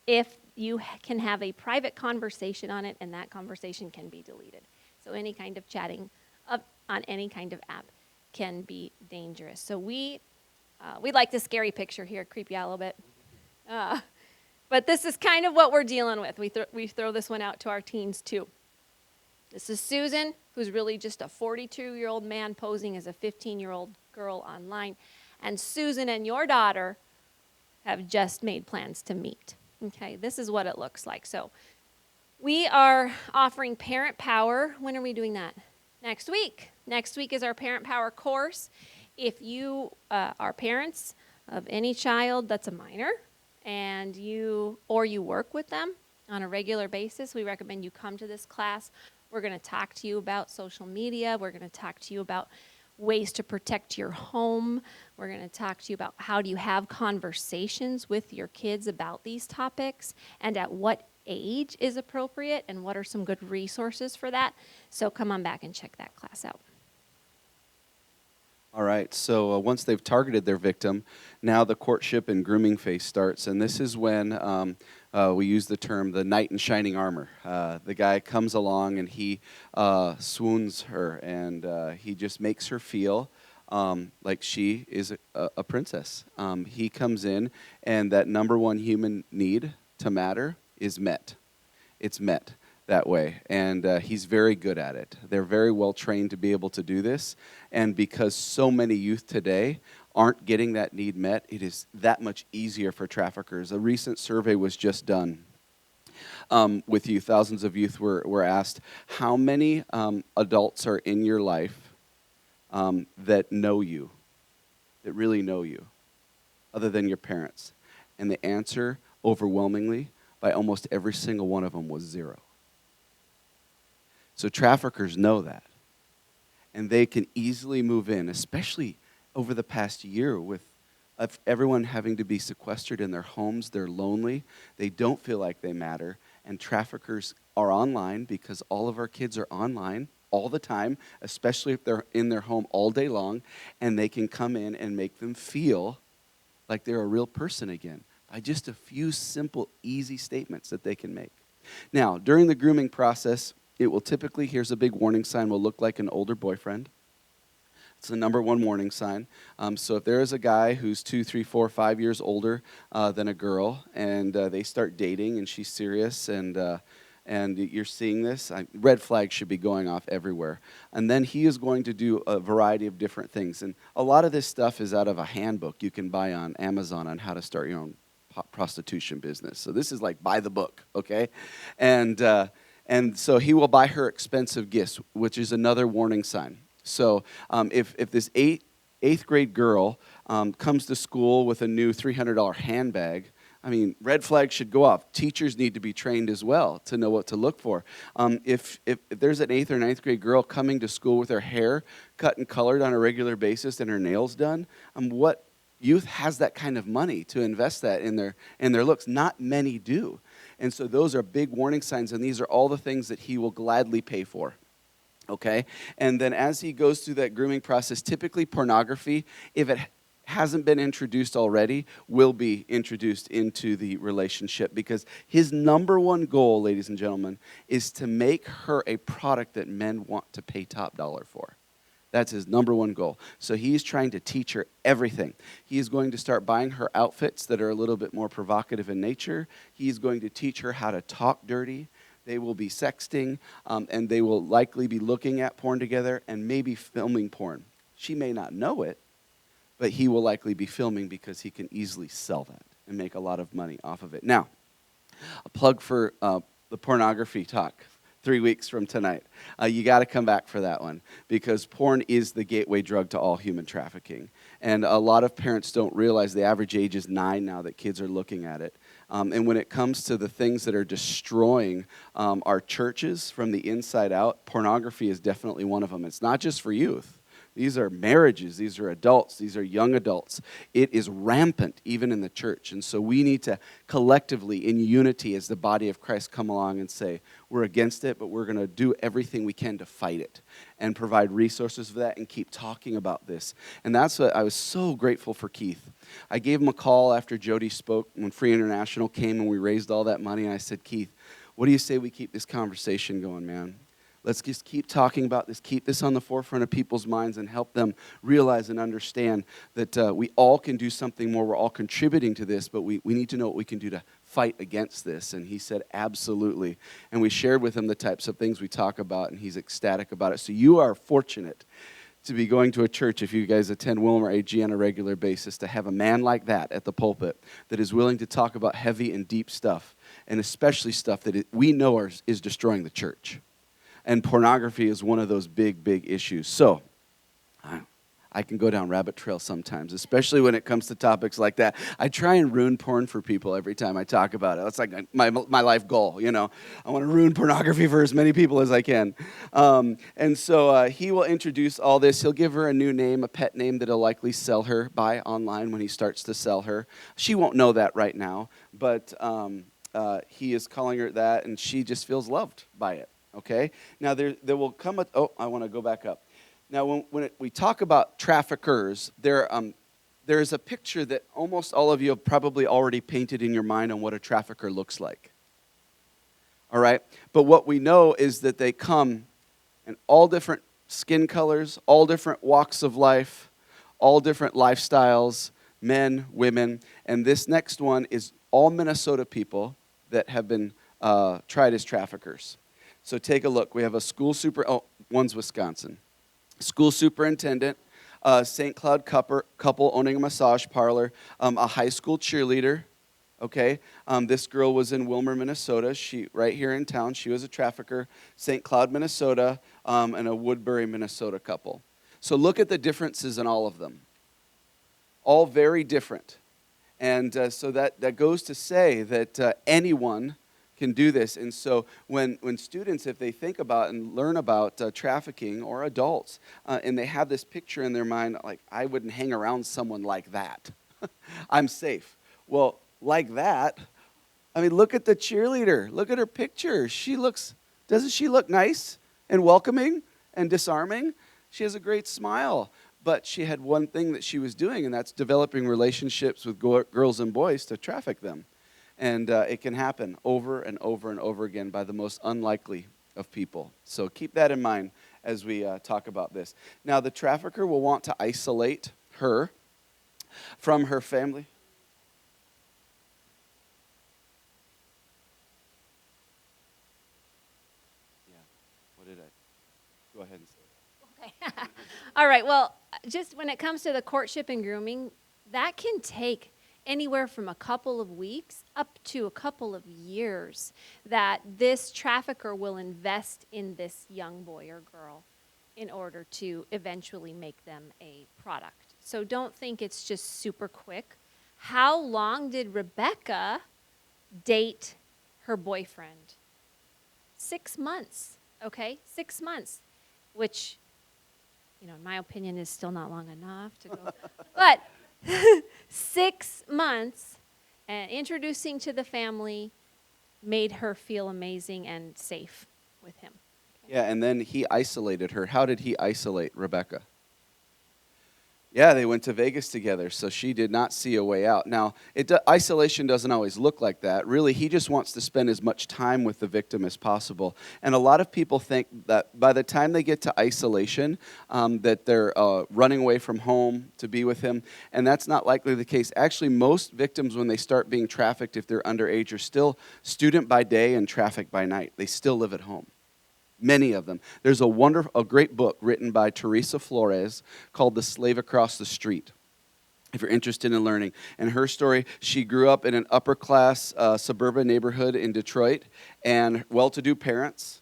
if you can have a private conversation on it, and that conversation can be deleted. So any kind of chatting on any kind of app can be dangerous. So we like the scary picture here, creep you out a little bit. But this is kind of what we're dealing with. We throw this one out to our teens too. This is Susan, who's really just a 42-year-old man posing as a 15-year-old girl online. And Susan and your daughter have just made plans to meet. Okay, this is what it looks like. So we are offering Parent Power. When are we doing that? Next week. Next week is our Parent Power course. If you are parents of any child that's a minor and you work with them on a regular basis, we recommend you come to this class. We're going to talk to you about social media. We're going to talk to you about ways to protect your home. We're going to talk to you about how do you have conversations with your kids about these topics and at what age is appropriate and what are some good resources for that. So come on back and check that class out. All right, so once they've targeted their victim, now the courtship and grooming phase starts, and this is when we use the term the knight in shining armor. The guy comes along and he swoons her, and he just makes her feel like she is a princess. He comes in, and that number one human need to matter is met. It's met that way, and he's very good at it. They're very well trained to be able to do this, and because so many youth today aren't getting that need met, it is that much easier for traffickers. A recent survey was just done with youth. Thousands of youth were asked, how many adults are in your life that know you, that really know you, other than your parents? And the answer, overwhelmingly, by almost every single one of them was 0. So traffickers know that, and they can easily move in, especially over the past year with everyone having to be sequestered in their homes. They're lonely. They don't feel like they matter, and traffickers are online because all of our kids are online all the time, especially if they're in their home all day long, and they can come in and make them feel like they're a real person again by just a few simple, easy statements that they can make. Now, during the grooming process, it will typically, here's a big warning sign, will look like an older boyfriend. It's the number one warning sign. So if there is a guy who's 2, 3, 4, 5 years older than a girl, and they start dating and she's serious, and you're seeing this, red flags should be going off everywhere. And then he is going to do a variety of different things. And a lot of this stuff is out of a handbook you can buy on Amazon on how to start your own prostitution business. So this is like buy the book, okay? And so he will buy her expensive gifts, which is another warning sign. So if this eighth grade girl comes to school with a new $300 handbag, I mean, red flags should go off. Teachers need to be trained as well to know what to look for. If there's an 8th or 9th grade girl coming to school with her hair cut and colored on a regular basis and her nails done, what youth has that kind of money to invest that in their looks? Not many do. And so those are big warning signs, and these are all the things that he will gladly pay for. Okay? And then as he goes through that grooming process, typically pornography, if it hasn't been introduced already, will be introduced into the relationship, because his number one goal, ladies and gentlemen, is to make her a product that men want to pay top dollar for. That's his number one goal. So he's trying to teach her everything. He is going to start buying her outfits that are a little bit more provocative in nature. He's going to teach her how to talk dirty. They will be sexting, and they will likely be looking at porn together and maybe filming porn. She may not know it, but he will likely be filming because he can easily sell that and make a lot of money off of it. Now, a plug for the pornography talk. 3 weeks from tonight. You got to come back for that one, because porn is the gateway drug to all human trafficking. And a lot of parents don't realize the average age is 9 now that kids are looking at it. And when it comes to the things that are destroying our churches from the inside out, pornography is definitely one of them. It's not just for youth. These are marriages, these are adults, these are young adults. It is rampant even in the church. And so we need to collectively, in unity as the body of Christ, come along and say, we're against it, but we're going to do everything we can to fight it and provide resources for that and keep talking about this. And that's what I was so grateful for Keith. I gave him a call after Jody spoke when Free International came and we raised all that money. And I said, Keith, what do you say we keep this conversation going, man? Let's just keep talking about this, keep this on the forefront of people's minds and help them realize and understand that we all can do something more. We're all contributing to this, but we need to know what we can do to fight against this. And he said, absolutely. And we shared with him the types of things we talk about, and he's ecstatic about it. So you are fortunate to be going to a church, if you guys attend Wilmer AG on a regular basis, to have a man like that at the pulpit that is willing to talk about heavy and deep stuff, and especially stuff that we know is destroying the church. And pornography is one of those big, big issues. So I can go down rabbit trails sometimes, especially when it comes to topics like that. I try and ruin porn for people every time I talk about it. That's like my life goal, you know. I want to ruin pornography for as many people as I can. And so he will introduce all this. He'll give her a new name, a pet name that he'll likely sell her by online when he starts to sell her. She won't know that right now, but he is calling her that, and she just feels loved by it. Okay? Now, there will come a... Oh, I want to go back up. Now, when we talk about traffickers, there is a picture that almost all of you have probably already painted in your mind on what a trafficker looks like. All right? But what we know is that they come in all different skin colors, all different walks of life, all different lifestyles, men, women. And this next one is all Minnesota people that have been tried as traffickers. So take a look. We have a one's Wisconsin. School superintendent, St. Cloud couple owning a massage parlor, a high school cheerleader, okay? This girl was in Wilmer, Minnesota. Right here in town, she was a trafficker. St. Cloud, Minnesota, and a Woodbury, Minnesota couple. So look at the differences in all of them. All very different. And so that goes to say that anyone can do this. And so when students, if they think about and learn about trafficking, or adults, and they have this picture in their mind, like, I wouldn't hang around someone like that. I'm safe. Well, like that, I mean, look at the cheerleader. Look at her picture. Doesn't she look nice and welcoming and disarming? She has a great smile. But she had one thing that she was doing, and that's developing relationships with girls and boys to traffic them. And it can happen over and over and over again by the most unlikely of people. So keep that in mind as we talk about this. Now, the trafficker will want to isolate her from her family. Yeah, what did I? Go ahead and say it. Okay. All right. Well, just when it comes to the courtship and grooming, that can take anywhere from a couple of weeks up to a couple of years that this trafficker will invest in this young boy or girl in order to eventually make them a product. So don't think it's just super quick. How long did Rebecca date her boyfriend? 6 months, okay? 6 months, which, in my opinion, is still not long enough to go. But 6 months, and introducing to the family made her feel amazing and safe with him. Yeah, and then he isolated her. How did he isolate Rebecca? Yeah, they went to Vegas together, so she did not see a way out. Now, isolation doesn't always look like that. Really, he just wants to spend as much time with the victim as possible. And a lot of people think that by the time they get to isolation, that they're running away from home to be with him, and that's not likely the case. Actually, most victims, when they start being trafficked, if they're underage, are still student by day and trafficked by night. They still live at home. Many of them. There's a great book written by Teresa Flores called The Slave Across the Street, if you're interested in learning. And her story, she grew up in an upper-class suburban neighborhood in Detroit, and well-to-do parents,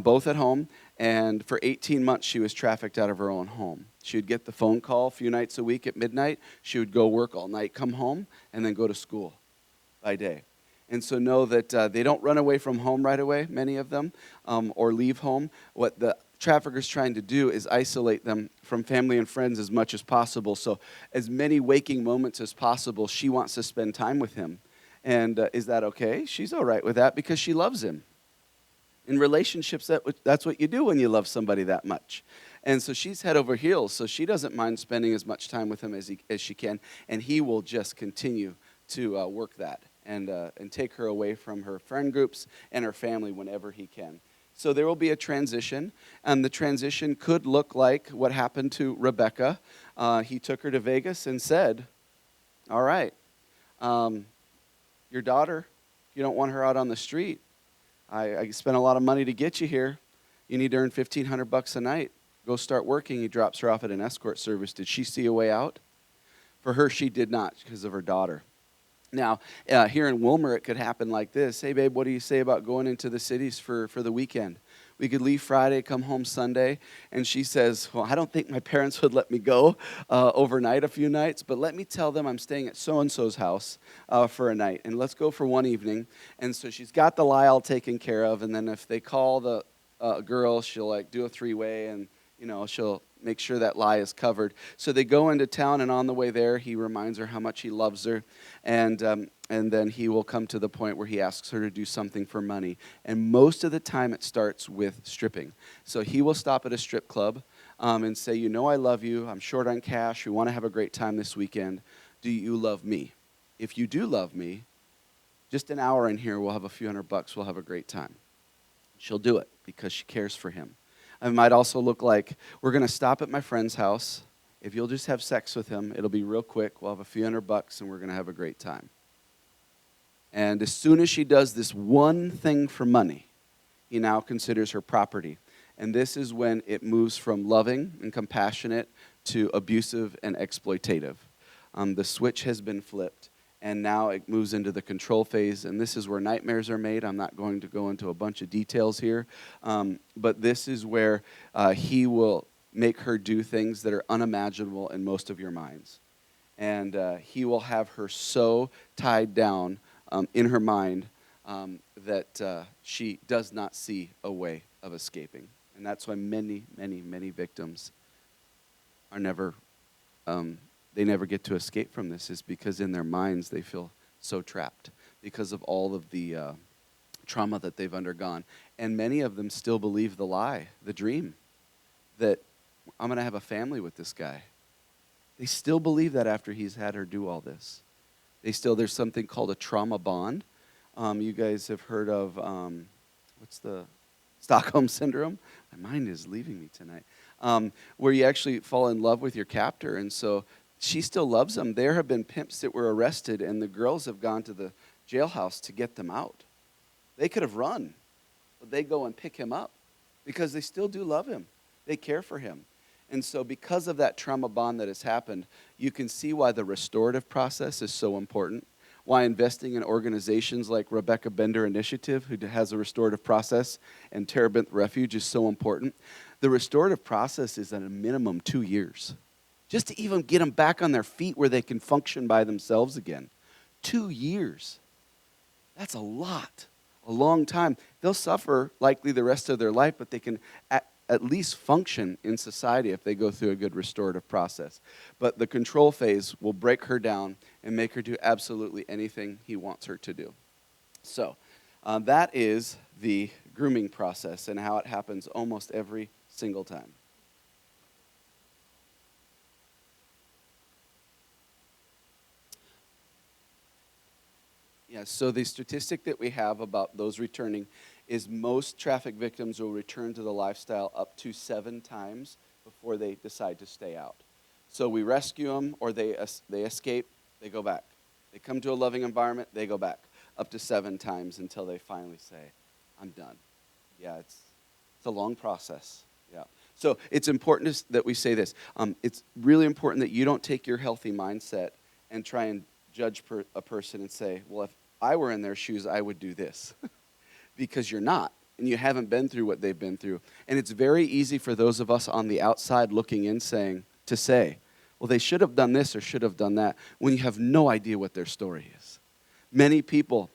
both at home, and for 18 months she was trafficked out of her own home. She would get the phone call a few nights a week at midnight. She would go work all night, come home, and then go to school by day. And so know that they don't run away from home right away, many of them, or leave home. What the trafficker's trying to do is isolate them from family and friends as much as possible. So as many waking moments as possible, she wants to spend time with him. And is that okay? She's all right with that because she loves him. In relationships, that's what you do when you love somebody that much. And so she's head over heels, so she doesn't mind spending as much time with him as she can, and he will just continue to work that. And take her away from her friend groups and her family whenever he can. So there will be a transition, and the transition could look like what happened to Rebecca. He took her to Vegas and said, all right, your daughter, you don't want her out on the street. I spent a lot of money to get you here. You need to earn $1,500 a night. Go start working. He drops her off at an escort service. Did she see a way out? For her, she did not because of her daughter. Now, here in Wilmer, it could happen like this. Hey, babe, what do you say about going into the cities for the weekend? We could leave Friday, come home Sunday. And she says, well, I don't think my parents would let me go overnight a few nights, but let me tell them I'm staying at so-and-so's house for a night, and let's go for one evening. And so she's got the lie all taken care of, and then if they call the girl, she'll like do a three-way, and she'll make sure that lie is covered. So they go into town, and on the way there, he reminds her how much he loves her, and then he will come to the point where he asks her to do something for money. And most of the time, it starts with stripping. So he will stop at a strip club and say, I love you. I'm short on cash. We want to have a great time this weekend. Do you love me? If you do love me, just an hour in here, we'll have a few $100. We'll have a great time. She'll do it because she cares for him. It might also look like, we're going to stop at my friend's house. If you'll just have sex with him, it'll be real quick. We'll have a few $100 and we're going to have a great time. And as soon as she does this one thing for money, he now considers her property. And this is when it moves from loving and compassionate to abusive and exploitative. The switch has been flipped. And now it moves into the control phase, and this is where nightmares are made. I'm not going to go into a bunch of details here, but this is where he will make her do things that are unimaginable in most of your minds. And he will have her so tied down in her mind that she does not see a way of escaping. And that's why many, many, many victims are never... they never get to escape from this, is because in their minds they feel so trapped because of all of the trauma that they've undergone. And many of them still believe the lie, the dream, that I'm going to have a family with this guy. They still believe that after he's had her do all this. There's something called a trauma bond. You guys have heard of, what's the Stockholm Syndrome? My mind is leaving me tonight. Where you actually fall in love with your captor, and so she still loves him. There have been pimps that were arrested, and the girls have gone to the jailhouse to get them out. They could have run, but they go and pick him up because they still do love him. They care for him. And so because of that trauma bond that has happened, you can see why the restorative process is so important, why investing in organizations like Rebecca Bender Initiative, who has a restorative process, and Terebinth Refuge is so important. The restorative process is at a minimum 2 years. Just to even get them back on their feet where they can function by themselves again. 2 years. That's a lot, a long time. They'll suffer likely the rest of their life, but they can at least function in society if they go through a good restorative process. But the control phase will break her down and make her do absolutely anything he wants her to do. So that is the grooming process and how it happens almost every single time. Yeah, so the statistic that we have about those returning is most traffic victims will return to the lifestyle up to 7 times before they decide to stay out. So we rescue them, or they escape, they go back. They come to a loving environment, they go back up to 7 times until they finally say, I'm done. Yeah, it's a long process. Yeah. So it's important that we say this. It's really important that you don't take your healthy mindset and try and judge a person and say, well, if I were in their shoes, I would do this. Because you're not, and you haven't been through what they've been through. And it's very easy for those of us on the outside looking in to say, well, they should have done this or should have done that, when you have no idea what their story is. Many people,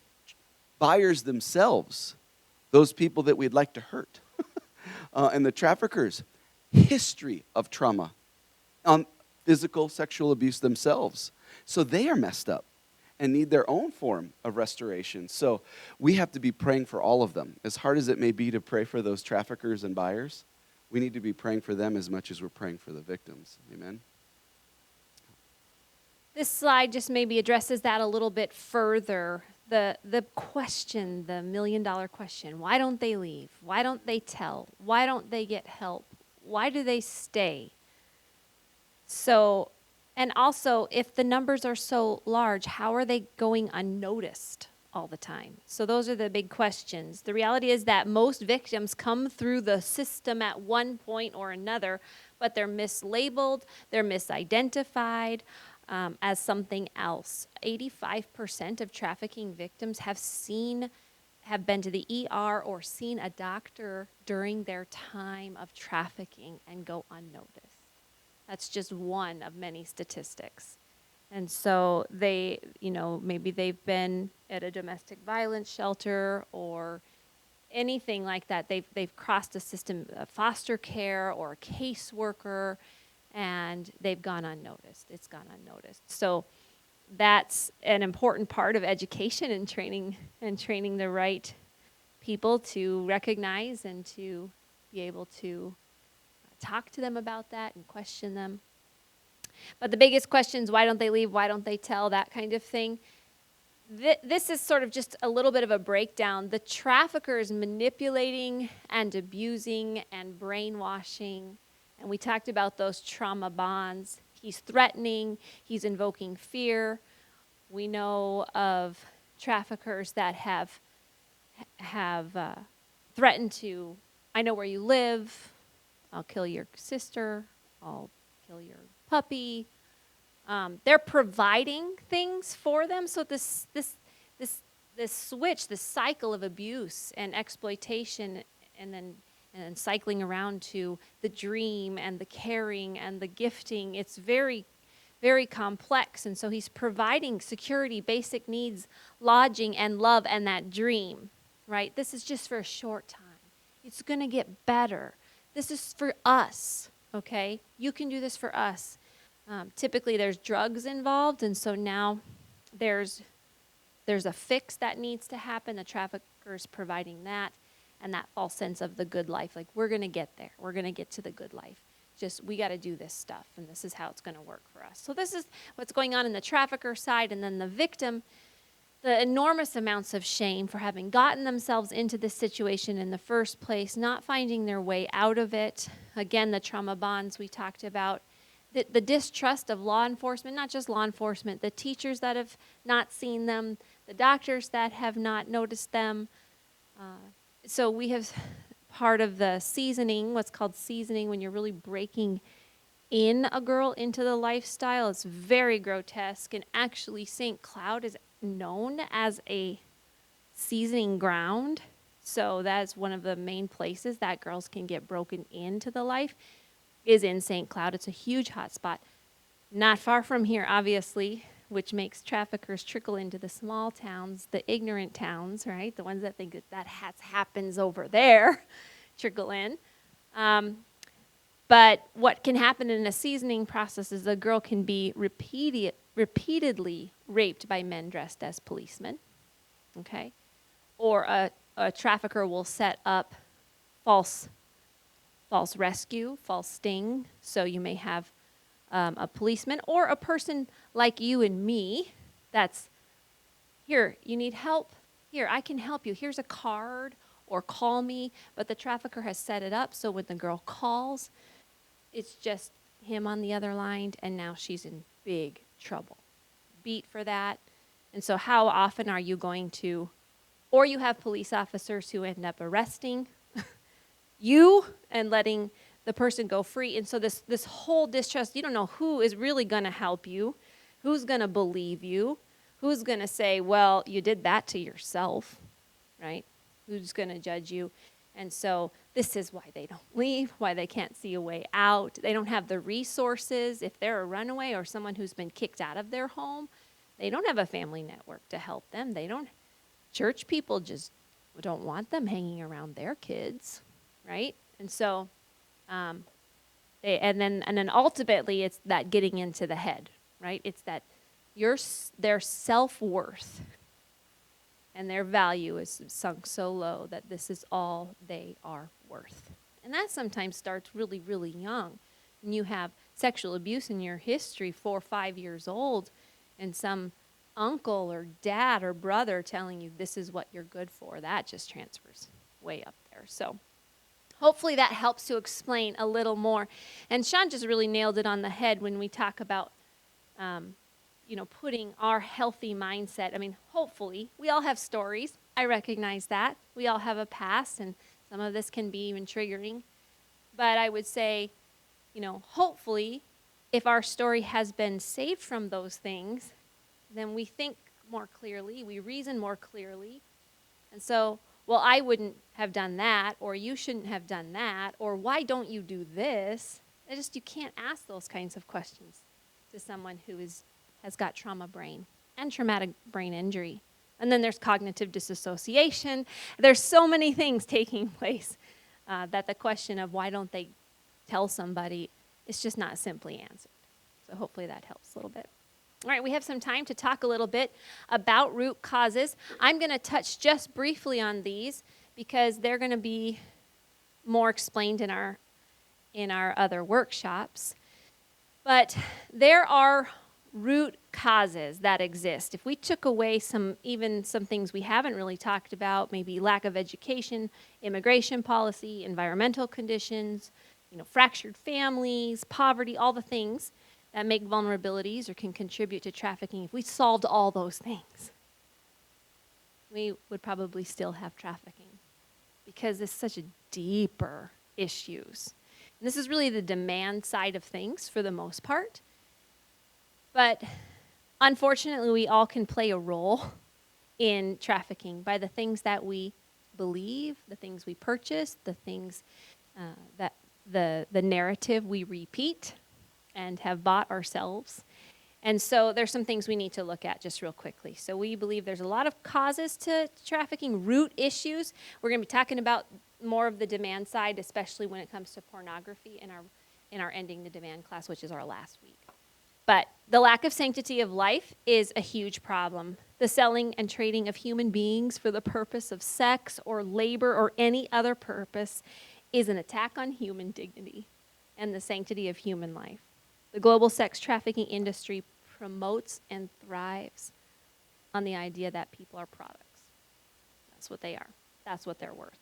buyers themselves, those people that we'd like to hurt, and the traffickers, history of trauma, physical, sexual abuse themselves. So they are messed up and need their own form of restoration. So we have to be praying for all of them. As hard as it may be to pray for those traffickers and buyers, we need to be praying for them as much as we're praying for the victims. Amen? This slide just maybe addresses that a little bit further. The question, the million-dollar question, why don't they leave? Why don't they tell? Why don't they get help? Why do they stay? So, and also, if the numbers are so large, how are they going unnoticed all the time? So those are the big questions. The reality is that most victims come through the system at one point or another, but they're mislabeled, they're misidentified as something else. 85% of trafficking victims have seen have been to the ER or seen a doctor during their time of trafficking and go unnoticed. That's just one of many statistics. And so they, maybe they've been at a domestic violence shelter or anything like that. They've crossed a system of foster care or a caseworker, and they've gone unnoticed. It's gone unnoticed. So that's an important part of education and training the right people to recognize and to be able to talk to them about that and question them. But the biggest questions, why don't they leave? Why don't they tell? That kind of thing. This is sort of just a little bit of a breakdown. The trafficker is manipulating and abusing and brainwashing. And we talked about those trauma bonds. He's threatening. He's invoking fear. We know of traffickers that have threatened to, I know where you live. I'll kill your sister. I'll kill your puppy. They're providing things for them. So this switch, this cycle of abuse and exploitation, and then cycling around to the dream and the caring and the gifting, it's very, very complex. And so he's providing security, basic needs, lodging, and love, and that dream, right? This is just for a short time. It's going to get better. This is for us, okay? You can do this for us. Typically, there's drugs involved, and so now there's a fix that needs to happen. The trafficker's providing that, and that false sense of the good life. Like, we're going to get there. We're going to get to the good life. Just, we got to do this stuff, and this is how it's going to work for us. So this is what's going on in the trafficker side, and then the victim, the enormous amounts of shame for having gotten themselves into this situation in the first place, not finding their way out of it. Again, the trauma bonds we talked about. The distrust of law enforcement, not just law enforcement, the teachers that have not seen them, the doctors that have not noticed them. So we have part of the seasoning, what's called seasoning, when you're really breaking in a girl into the lifestyle. It's very grotesque, and actually St. Cloud is known as a seasoning ground. So that's one of the main places that girls can get broken into the life, is in St. Cloud. It's a huge hot spot. Not far from here, obviously, which makes traffickers trickle into the small towns, the ignorant towns, right? The ones that think that happens over there, trickle in. But what can happen in a seasoning process is a girl can be repeatedly raped by men dressed as policemen, okay? Or a trafficker will set up false rescue, false sting. So you may have a policeman or a person like you and me that's, here, you need help? Here, I can help you. Here's a card, or call me. But the trafficker has set it up so when the girl calls, it's just him on the other line, and now she's in big trouble. Beat for that. And so how often are you going to, or you have police officers who end up arresting you and letting the person go free. And so this whole distrust, you don't know who is really going to help you, who's going to believe you, who's going to say, well, you did that to yourself, right? Who's going to judge you? And so this is why they don't leave, why they can't see a way out. They don't have the resources. If they're a runaway or someone who's been kicked out of their home, they don't have a family network to help them. Church people just don't want them hanging around their kids. Right? And so, and then ultimately it's that getting into the head, right? It's that their self-worth and their value is sunk so low that this is all they are worth. And that sometimes starts really, really young. And you have sexual abuse in your history, 4 or 5 years old, and some uncle or dad or brother telling you this is what you're good for. That just transfers way up there. So hopefully that helps to explain a little more. And Sean just really nailed it on the head when we talk about, putting our healthy mindset. I mean, hopefully, we all have stories. I recognize that. We all have a past, and some of this can be even triggering. But I would say, hopefully, if our story has been saved from those things, then we think more clearly, we reason more clearly, And so, well, I wouldn't have done that, or you shouldn't have done that, or why don't you do this? You can't ask those kinds of questions to someone who has got trauma brain and traumatic brain injury. And then there's cognitive disassociation. There's so many things taking place that the question of why don't they tell somebody is just not simply answered. So hopefully that helps a little bit. All right, we have some time to talk a little bit about root causes. I'm going to touch just briefly on these because they're going to be more explained in our other workshops. But there are root causes that exist. If we took away some things we haven't really talked about, maybe lack of education, immigration policy, environmental conditions, fractured families, poverty, all the things that make vulnerabilities or can contribute to trafficking, if we solved all those things, we would probably still have trafficking because it's such a deeper issues. And this is really the demand side of things for the most part. But unfortunately, we all can play a role in trafficking by the things that we believe, the things we purchase, the things that the narrative we repeat and have bought ourselves. And so there's some things we need to look at just real quickly. So we believe there's a lot of causes to trafficking, root issues. We're going to be talking about more of the demand side, especially when it comes to pornography in our Ending the Demand class, which is our last week. But the lack of sanctity of life is a huge problem. The selling and trading of human beings for the purpose of sex or labor or any other purpose is an attack on human dignity and the sanctity of human life. The global sex trafficking industry promotes and thrives on the idea that people are products. That's what they are. That's what they're worth.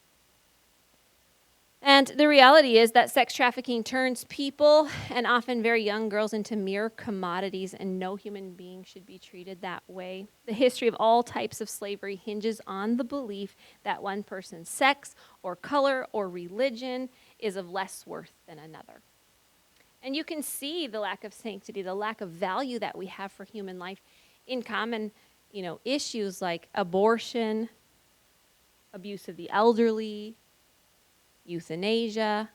And the reality is that sex trafficking turns people, and often very young girls, into mere commodities, and no human being should be treated that way. The history of all types of slavery hinges on the belief that one person's sex or color or religion is of less worth than another. And you can see the lack of sanctity, the lack of value that we have for human life in common, issues like abortion, abuse of the elderly, euthanasia.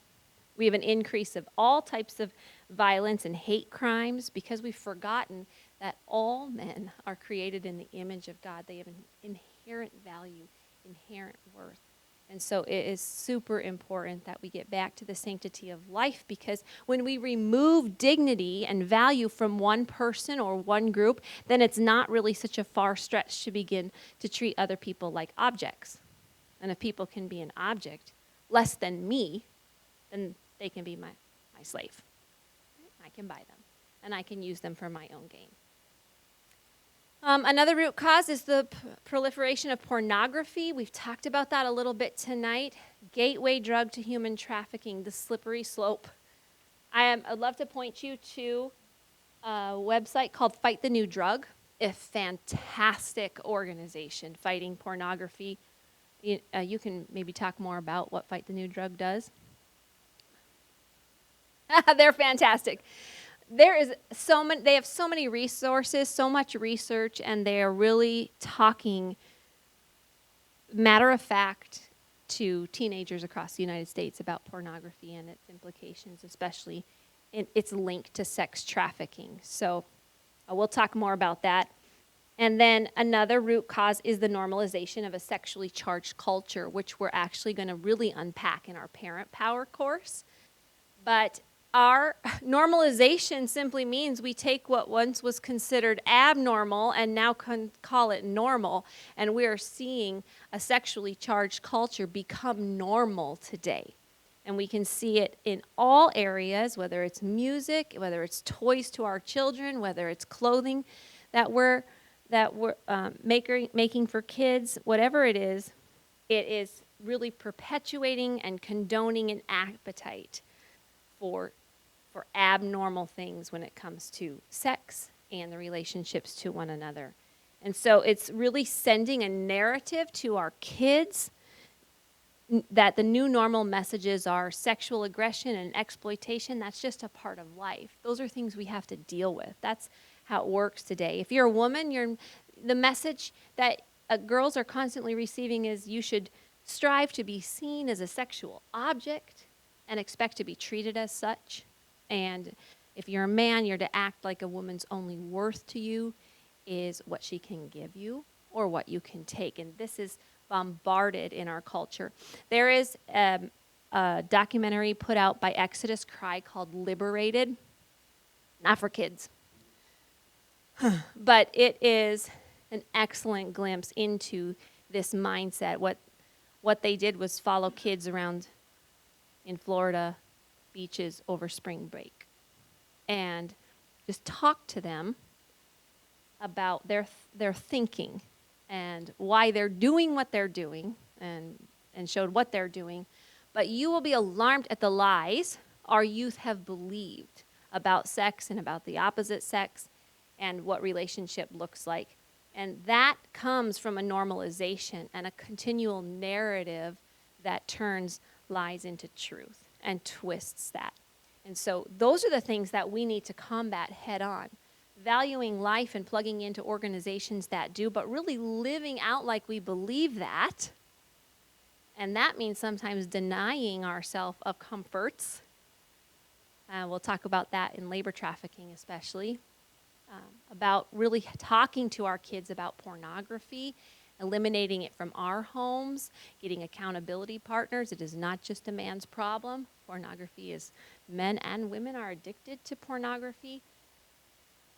We have an increase of all types of violence and hate crimes because we've forgotten that all men are created in the image of God. They have an inherent value, inherent worth. And so it is super important that we get back to the sanctity of life, because when we remove dignity and value from one person or one group, then it's not really such a far stretch to begin to treat other people like objects. And if people can be an object less than me, then they can be my slave. I can buy them, and I can use them for my own gain. Another root cause is the proliferation of pornography. We've talked about that a little bit tonight. Gateway drug to human trafficking, the slippery slope. I'd love to point you to a website called Fight the New Drug, a fantastic organization fighting pornography. You can maybe talk more about what Fight the New Drug does. They're fantastic. They have so many resources, so much research, and they are really talking matter of fact to teenagers across the United States about pornography and its implications, especially in its link to sex trafficking. So we'll talk more about that. And then another root cause is the normalization of a sexually charged culture, which we're actually going to really unpack in our parent power course. But our normalization simply means we take what once was considered abnormal and now call it normal, and we are seeing a sexually charged culture become normal today. And we can see it in all areas, whether it's music, whether it's toys to our children, whether it's clothing that we're making for kids, whatever it is really perpetuating and condoning an appetite for abnormal things when it comes to sex and the relationships to one another. And so it's really sending a narrative to our kids that the new normal messages are sexual aggression and exploitation. That's just a part of life. Those are things we have to deal with. That's how it works today. If you're a woman, the message that girls are constantly receiving is you should strive to be seen as a sexual object and expect to be treated as such. And if you're a man, you're to act like a woman's only worth to you is what she can give you or what you can take. And this is bombarded in our culture. There is a documentary put out by Exodus Cry called Liberated, not for kids, but it is an excellent glimpse into this mindset. What they did was follow kids around in Florida beaches over spring break and just talk to them about their thinking and why they're doing what they're doing, and showed what they're doing. But you will be alarmed at the lies our youth have believed about sex and about the opposite sex and what relationship looks like. And that comes from a normalization and a continual narrative that turns lies into truth and twists that. And so those are the things that we need to combat head on. Valuing life and plugging into organizations that do, but really living out like we believe that. And that means sometimes denying ourselves of comforts. We'll talk about that in labor trafficking especially. About really talking to our kids about pornography, eliminating it from our homes, getting accountability partners. It is not just a man's problem. Pornography is, men and women are addicted to pornography.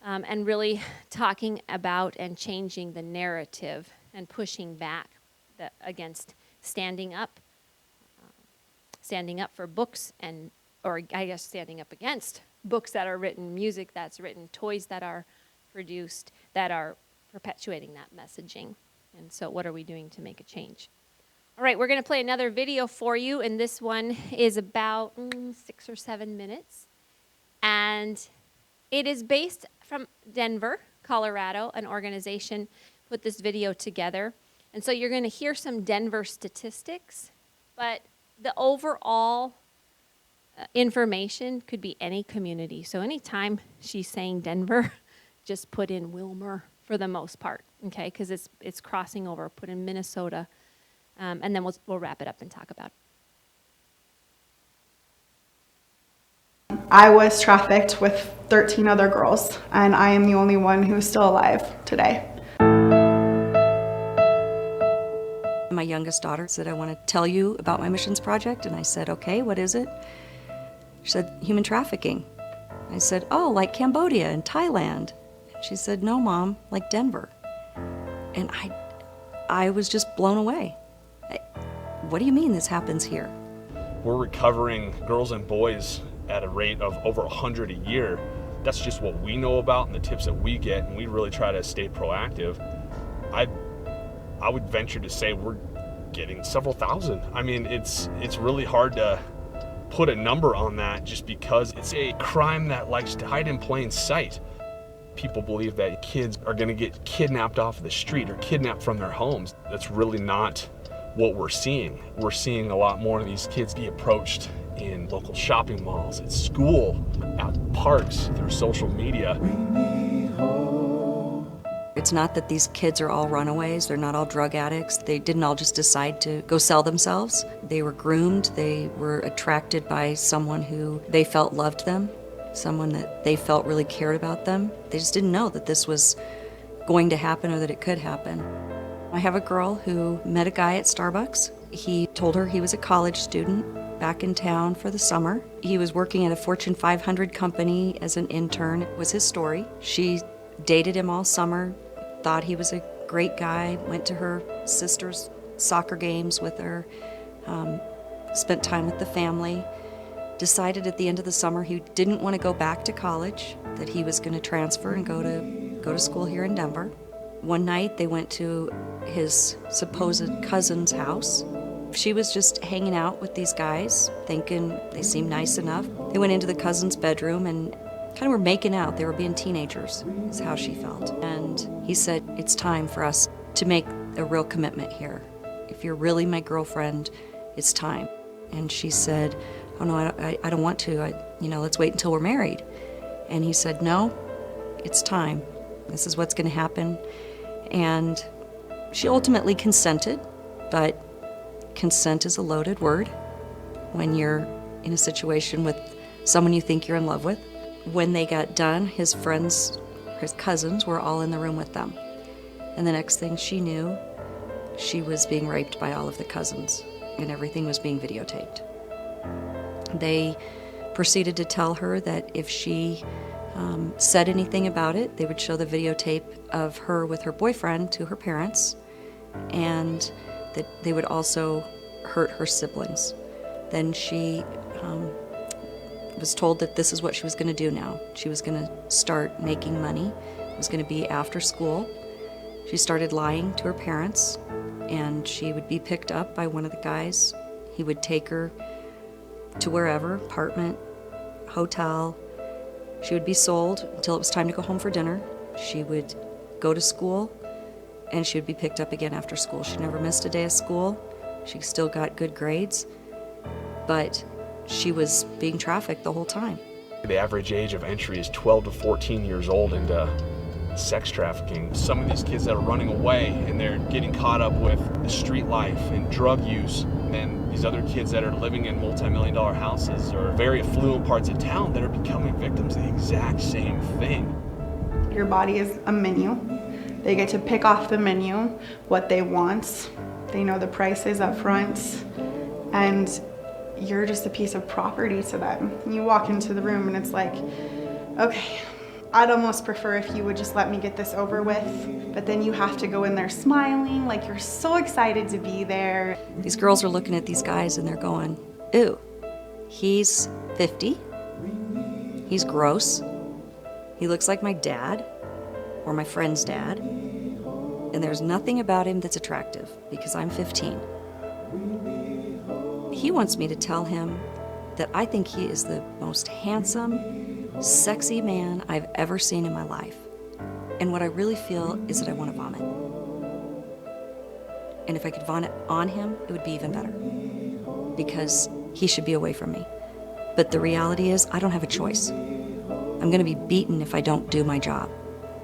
And really talking about and changing the narrative and pushing back against standing up for books standing up against books that are written, music that's written, toys that are produced that are perpetuating that messaging. And so what are we doing to make a change? All right, we're going to play another video for you, and this one is about 6 or 7 minutes. And it is based from Denver, Colorado. An organization put this video together. And so you're going to hear some Denver statistics, but the overall information could be any community. So anytime she's saying Denver, just put in Wilmer for the most part, okay? Because it's crossing over. Put in Minnesota, and then we'll wrap it up and talk about it. I was trafficked with 13 other girls, and I am the only one who's still alive today. My youngest daughter said, I want to tell you about my missions project. And I said, okay, what is it? She said, human trafficking. I said, oh, like Cambodia and Thailand. She said, no, Mom, like Denver. And I was just blown away. What do you mean this happens here? We're recovering girls and boys at a rate of over 100 a year. That's just what we know about and the tips that we get, and we really try to stay proactive. I would venture to say we're getting several thousand. I mean, it's really hard to put a number on that just because it's a crime that likes to hide in plain sight. People believe that kids are going to get kidnapped off the street or kidnapped from their homes. That's really not what we're seeing. We're seeing a lot more of these kids be approached in local shopping malls, at school, at parks, through social media. It's not that these kids are all runaways. They're not all drug addicts. They didn't all just decide to go sell themselves. They were groomed. They were attracted by someone who they felt loved them, someone that they felt really cared about them. They just didn't know that this was going to happen or that it could happen. I have a girl who met a guy at Starbucks. He told her he was a college student back in town for the summer. He was working at a Fortune 500 company as an intern. It was his story. She dated him all summer, thought he was a great guy, went to her sister's soccer games with her, spent time with the family, decided at the end of the summer he didn't want to go back to college, that he was going to transfer and go to school here in Denver. One night they went to his supposed cousin's house. She was just hanging out with these guys, thinking they seemed nice enough. They went into the cousin's bedroom and kind of were making out. They were being teenagers, is how she felt. And he said, it's time for us to make a real commitment here. If you're really my girlfriend, it's time. And she said, oh no, I don't want to. Let's wait until we're married. And he said, no, it's time. This is what's going to happen. And She ultimately consented, but consent is a loaded word when you're in a situation with someone you think you're in love with. When they got done, his friends, his cousins, were all in the room with them. And the next thing she knew, she was being raped by all of the cousins, and everything was being videotaped. They proceeded to tell her that if she said anything about it, they would show the videotape of her with her boyfriend to her parents, and that they would also hurt her siblings. Then she was told that this is what she was going to do now. She was going to start making money. It was going to be after school. She started lying to her parents, and she would be picked up by one of the guys. He would take her to wherever, apartment, hotel. She would be sold until it was time to go home for dinner. She would go to school, and she would be picked up again after school. She never missed a day of school. She still got good grades, but she was being trafficked the whole time. The average age of entry is 12 to 14 years old into sex trafficking. Some of these kids that are running away and they're getting caught up with the street life and drug use, and then these other kids that are living in multi-million-dollar houses or very affluent parts of town that are becoming victims of the exact same thing. Your body is a menu. They get to pick off the menu what they want. They know the prices up front, and you're just a piece of property to them. You walk into the room and it's like, okay, I'd almost prefer if you would just let me get this over with, but then you have to go in there smiling like you're so excited to be there. These girls are looking at these guys and they're going, ew, he's 50, he's gross, he looks like my dad or my friend's dad, and there's nothing about him that's attractive because I'm 15. He wants me to tell him that I think he is the most handsome, sexy man I've ever seen in my life. And what I really feel is that I want to vomit. And if I could vomit on him, it would be even better, because he should be away from me. But the reality is, I don't have a choice. I'm going to be beaten if I don't do my job.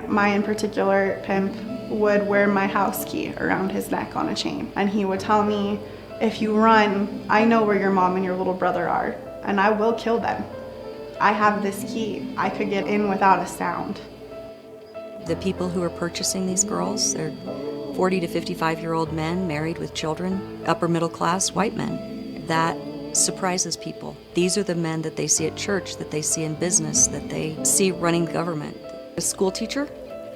My in particular pimp would wear my house key around his neck on a chain, and he would tell me, if you run, I know where your mom and your little brother are, and I will kill them. I have this key. I could get in without a sound. The people who are purchasing these girls, they're 40 to 55-year-old men married with children, upper middle class white men. That surprises people. These are the men that they see at church, that they see in business, that they see running the government. A school teacher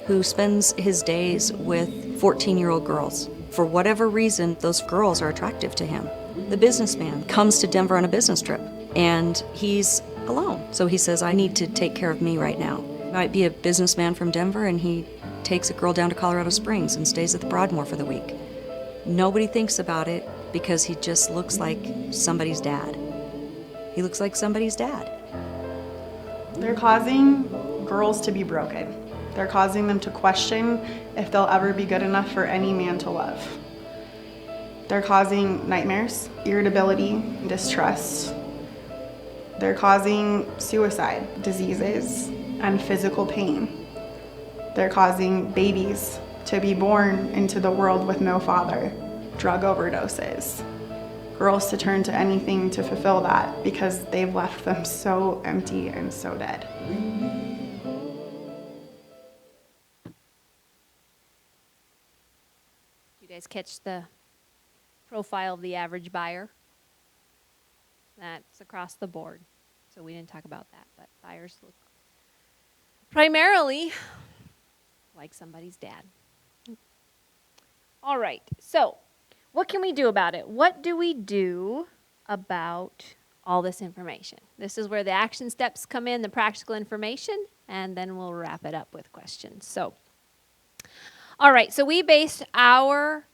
who spends his days with 14-year-old girls. For whatever reason, those girls are attractive to him. The businessman comes to Denver on a business trip, and he's alone. So he says, I need to take care of me right now. Might be a businessman from Denver, and he takes a girl down to Colorado Springs and stays at the Broadmoor for the week. Nobody thinks about it because he just looks like somebody's dad. He looks like somebody's dad. They're causing girls to be broken. They're causing them to question if they'll ever be good enough for any man to love. They're causing nightmares, irritability, distrust. They're causing suicide, diseases, and physical pain. They're causing babies to be born into the world with no father, drug overdoses, girls to turn to anything to fulfill that because they've left them so empty and so dead. You guys catch the profile of the average buyer? That's across the board. So we didn't talk about that, but buyers look primarily like somebody's dad. All right, so what can we do about it? What do we do about all this information? This is where the action steps come in, the practical information, and then we'll wrap it up with questions. So, all right, so we based our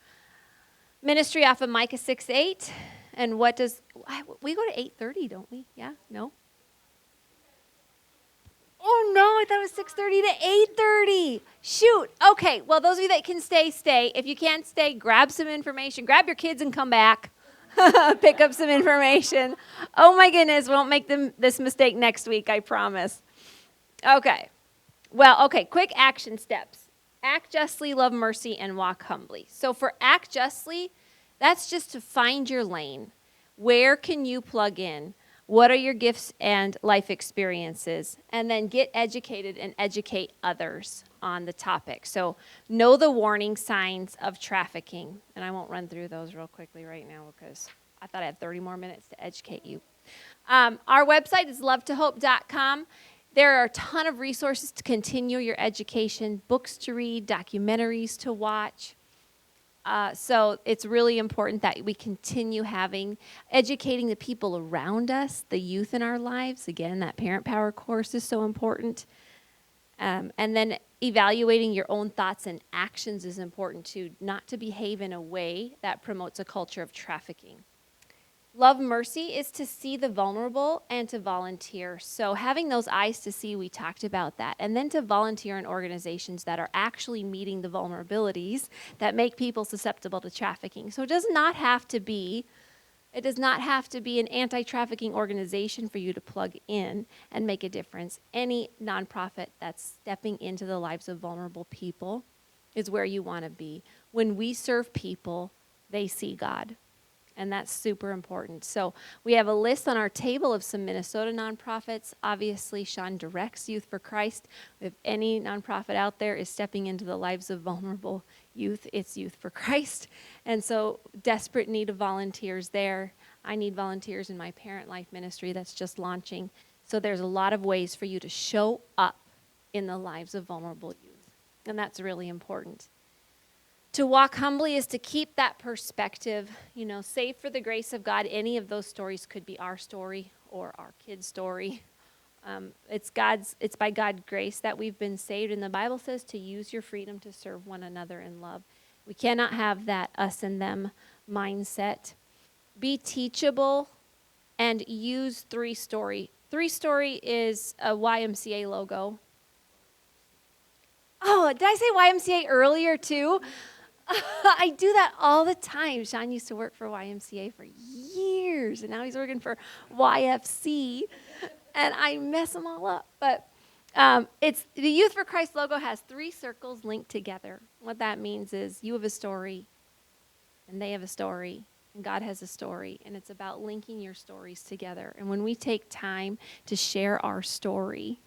ministry off of Micah 6:8. And what does, we go to 8:30, don't we? Yeah? No? Oh, no, I thought it was 6:30 to 8:30. Shoot. Okay, well, those of you that can stay, stay. If you can't stay, grab some information. Grab your kids and come back. Pick up some information. Oh, my goodness, we won't make this mistake next week, I promise. Okay. Well, okay, quick action steps. Act justly, love mercy, and walk humbly. So for act justly, that's just to find your lane. Where can you plug in? What are your gifts and life experiences? And then get educated and educate others on the topic. So know the warning signs of trafficking. And I won't run through those real quickly right now because I thought I had 30 more minutes to educate you. Our website is lovetohope.com. There are a ton of resources to continue your education, books to read, documentaries to watch. So it's really important that we continue educating the people around us, the youth in our lives. Again, that parent power course is so important. And then evaluating your own thoughts and actions is important too, not to behave in a way that promotes a culture of trafficking. Love mercy is to see the vulnerable and to volunteer. So having those eyes to see, we talked about that. And then to volunteer in organizations that are actually meeting the vulnerabilities that make people susceptible to trafficking. So it does not have to be an anti-trafficking organization for you to plug in and make a difference. Any nonprofit that's stepping into the lives of vulnerable people is where you want to be. When we serve people, they see God. And that's super important. So we have a list on our table of some Minnesota nonprofits. Obviously, Sean directs Youth for Christ. If any nonprofit out there is stepping into the lives of vulnerable youth, it's Youth for Christ. And so desperate need of volunteers there. I need volunteers in my parent life ministry that's just launching. So there's a lot of ways for you to show up in the lives of vulnerable youth. And that's really important. To walk humbly is to keep that perspective, save for the grace of God. Any of those stories could be our story or our kid's story. It's by God's grace that we've been saved. And the Bible says to use your freedom to serve one another in love. We cannot have that us and them mindset. Be teachable and use 3-Story. 3-Story is a YMCA logo. Oh, did I say YMCA earlier too? I do that all the time. Sean used to work for YMCA for years, and now he's working for YFC, and I mess them all up. But it's the Youth for Christ logo has 3 circles linked together. What that means is you have a story, and they have a story, and God has a story, and it's about linking your stories together. And when we take time to share our story,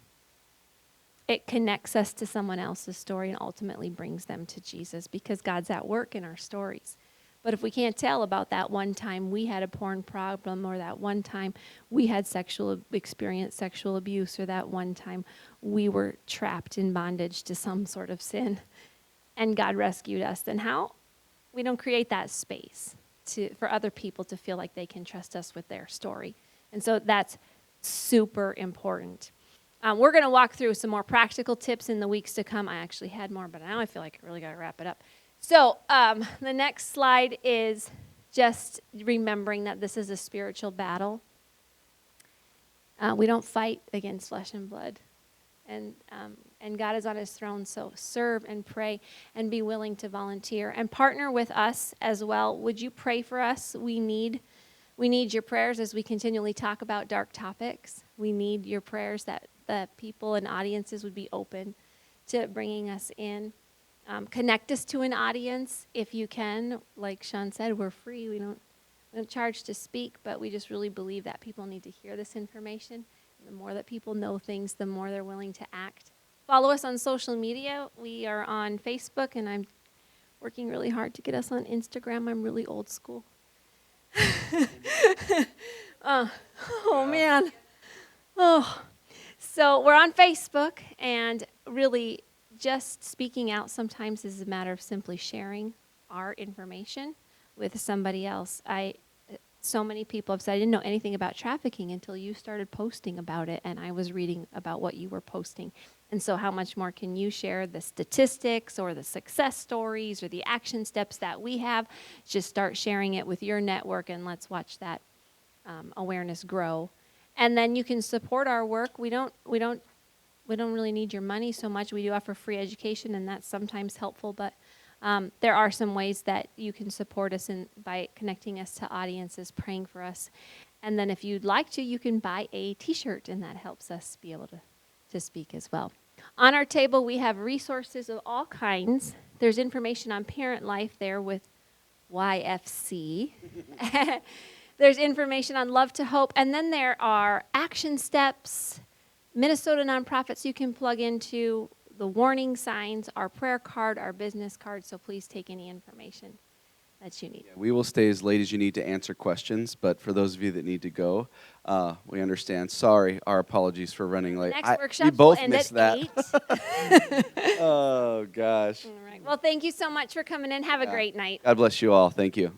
it connects us to someone else's story and ultimately brings them to Jesus because God's at work in our stories. But if we can't tell about that one time we had a porn problem, or that one time we had sexual abuse, or that one time we were trapped in bondage to some sort of sin and God rescued us, then how? We don't create that space for other people to feel like they can trust us with their story. And so that's super important. We're going to walk through some more practical tips in the weeks to come. I actually had more, but now I feel like I really got to wrap it up. So the next slide is just remembering that this is a spiritual battle. We don't fight against flesh and blood. And God is on his throne, so serve and pray and be willing to volunteer. And partner with us as well. Would you pray for us? We need your prayers as we continually talk about dark topics. We need your prayers that the people and audiences would be open to bringing us in. Connect us to an audience if you can. Like Sean said, we're free. We don't charge to speak, but we just really believe that people need to hear this information. And the more that people know things, the more they're willing to act. Follow us on social media. We are on Facebook, and I'm working really hard to get us on Instagram. I'm really old school. Oh, man. Oh. So we're on Facebook, and really just speaking out sometimes is a matter of simply sharing our information with somebody else. So many people have said, I didn't know anything about trafficking until you started posting about it, and I was reading about what you were posting. And so how much more can you share the statistics or the success stories or the action steps that we have? Just start sharing it with your network, and let's watch that awareness grow. And then you can support our work. We don't really need your money so much. We do offer free education, and that's sometimes helpful, but there are some ways that you can support us by connecting us to audiences, praying for us. And then if you'd like to, you can buy a t-shirt, and that helps us be able to speak as well. On our table, we have resources of all kinds. There's information on parent life there with YFC. There's information on Love to Hope. And then there are action steps, Minnesota nonprofits you can plug into, the warning signs, our prayer card, our business card. So please take any information that you need. We will stay as late as you need to answer questions, but for those of you that need to go, we understand. Sorry, our apologies for running late. Next We workshop both will end missed at that. 8. Oh, gosh. All right. Well, thank you so much for coming in. Have a great night. God bless you all. Thank you.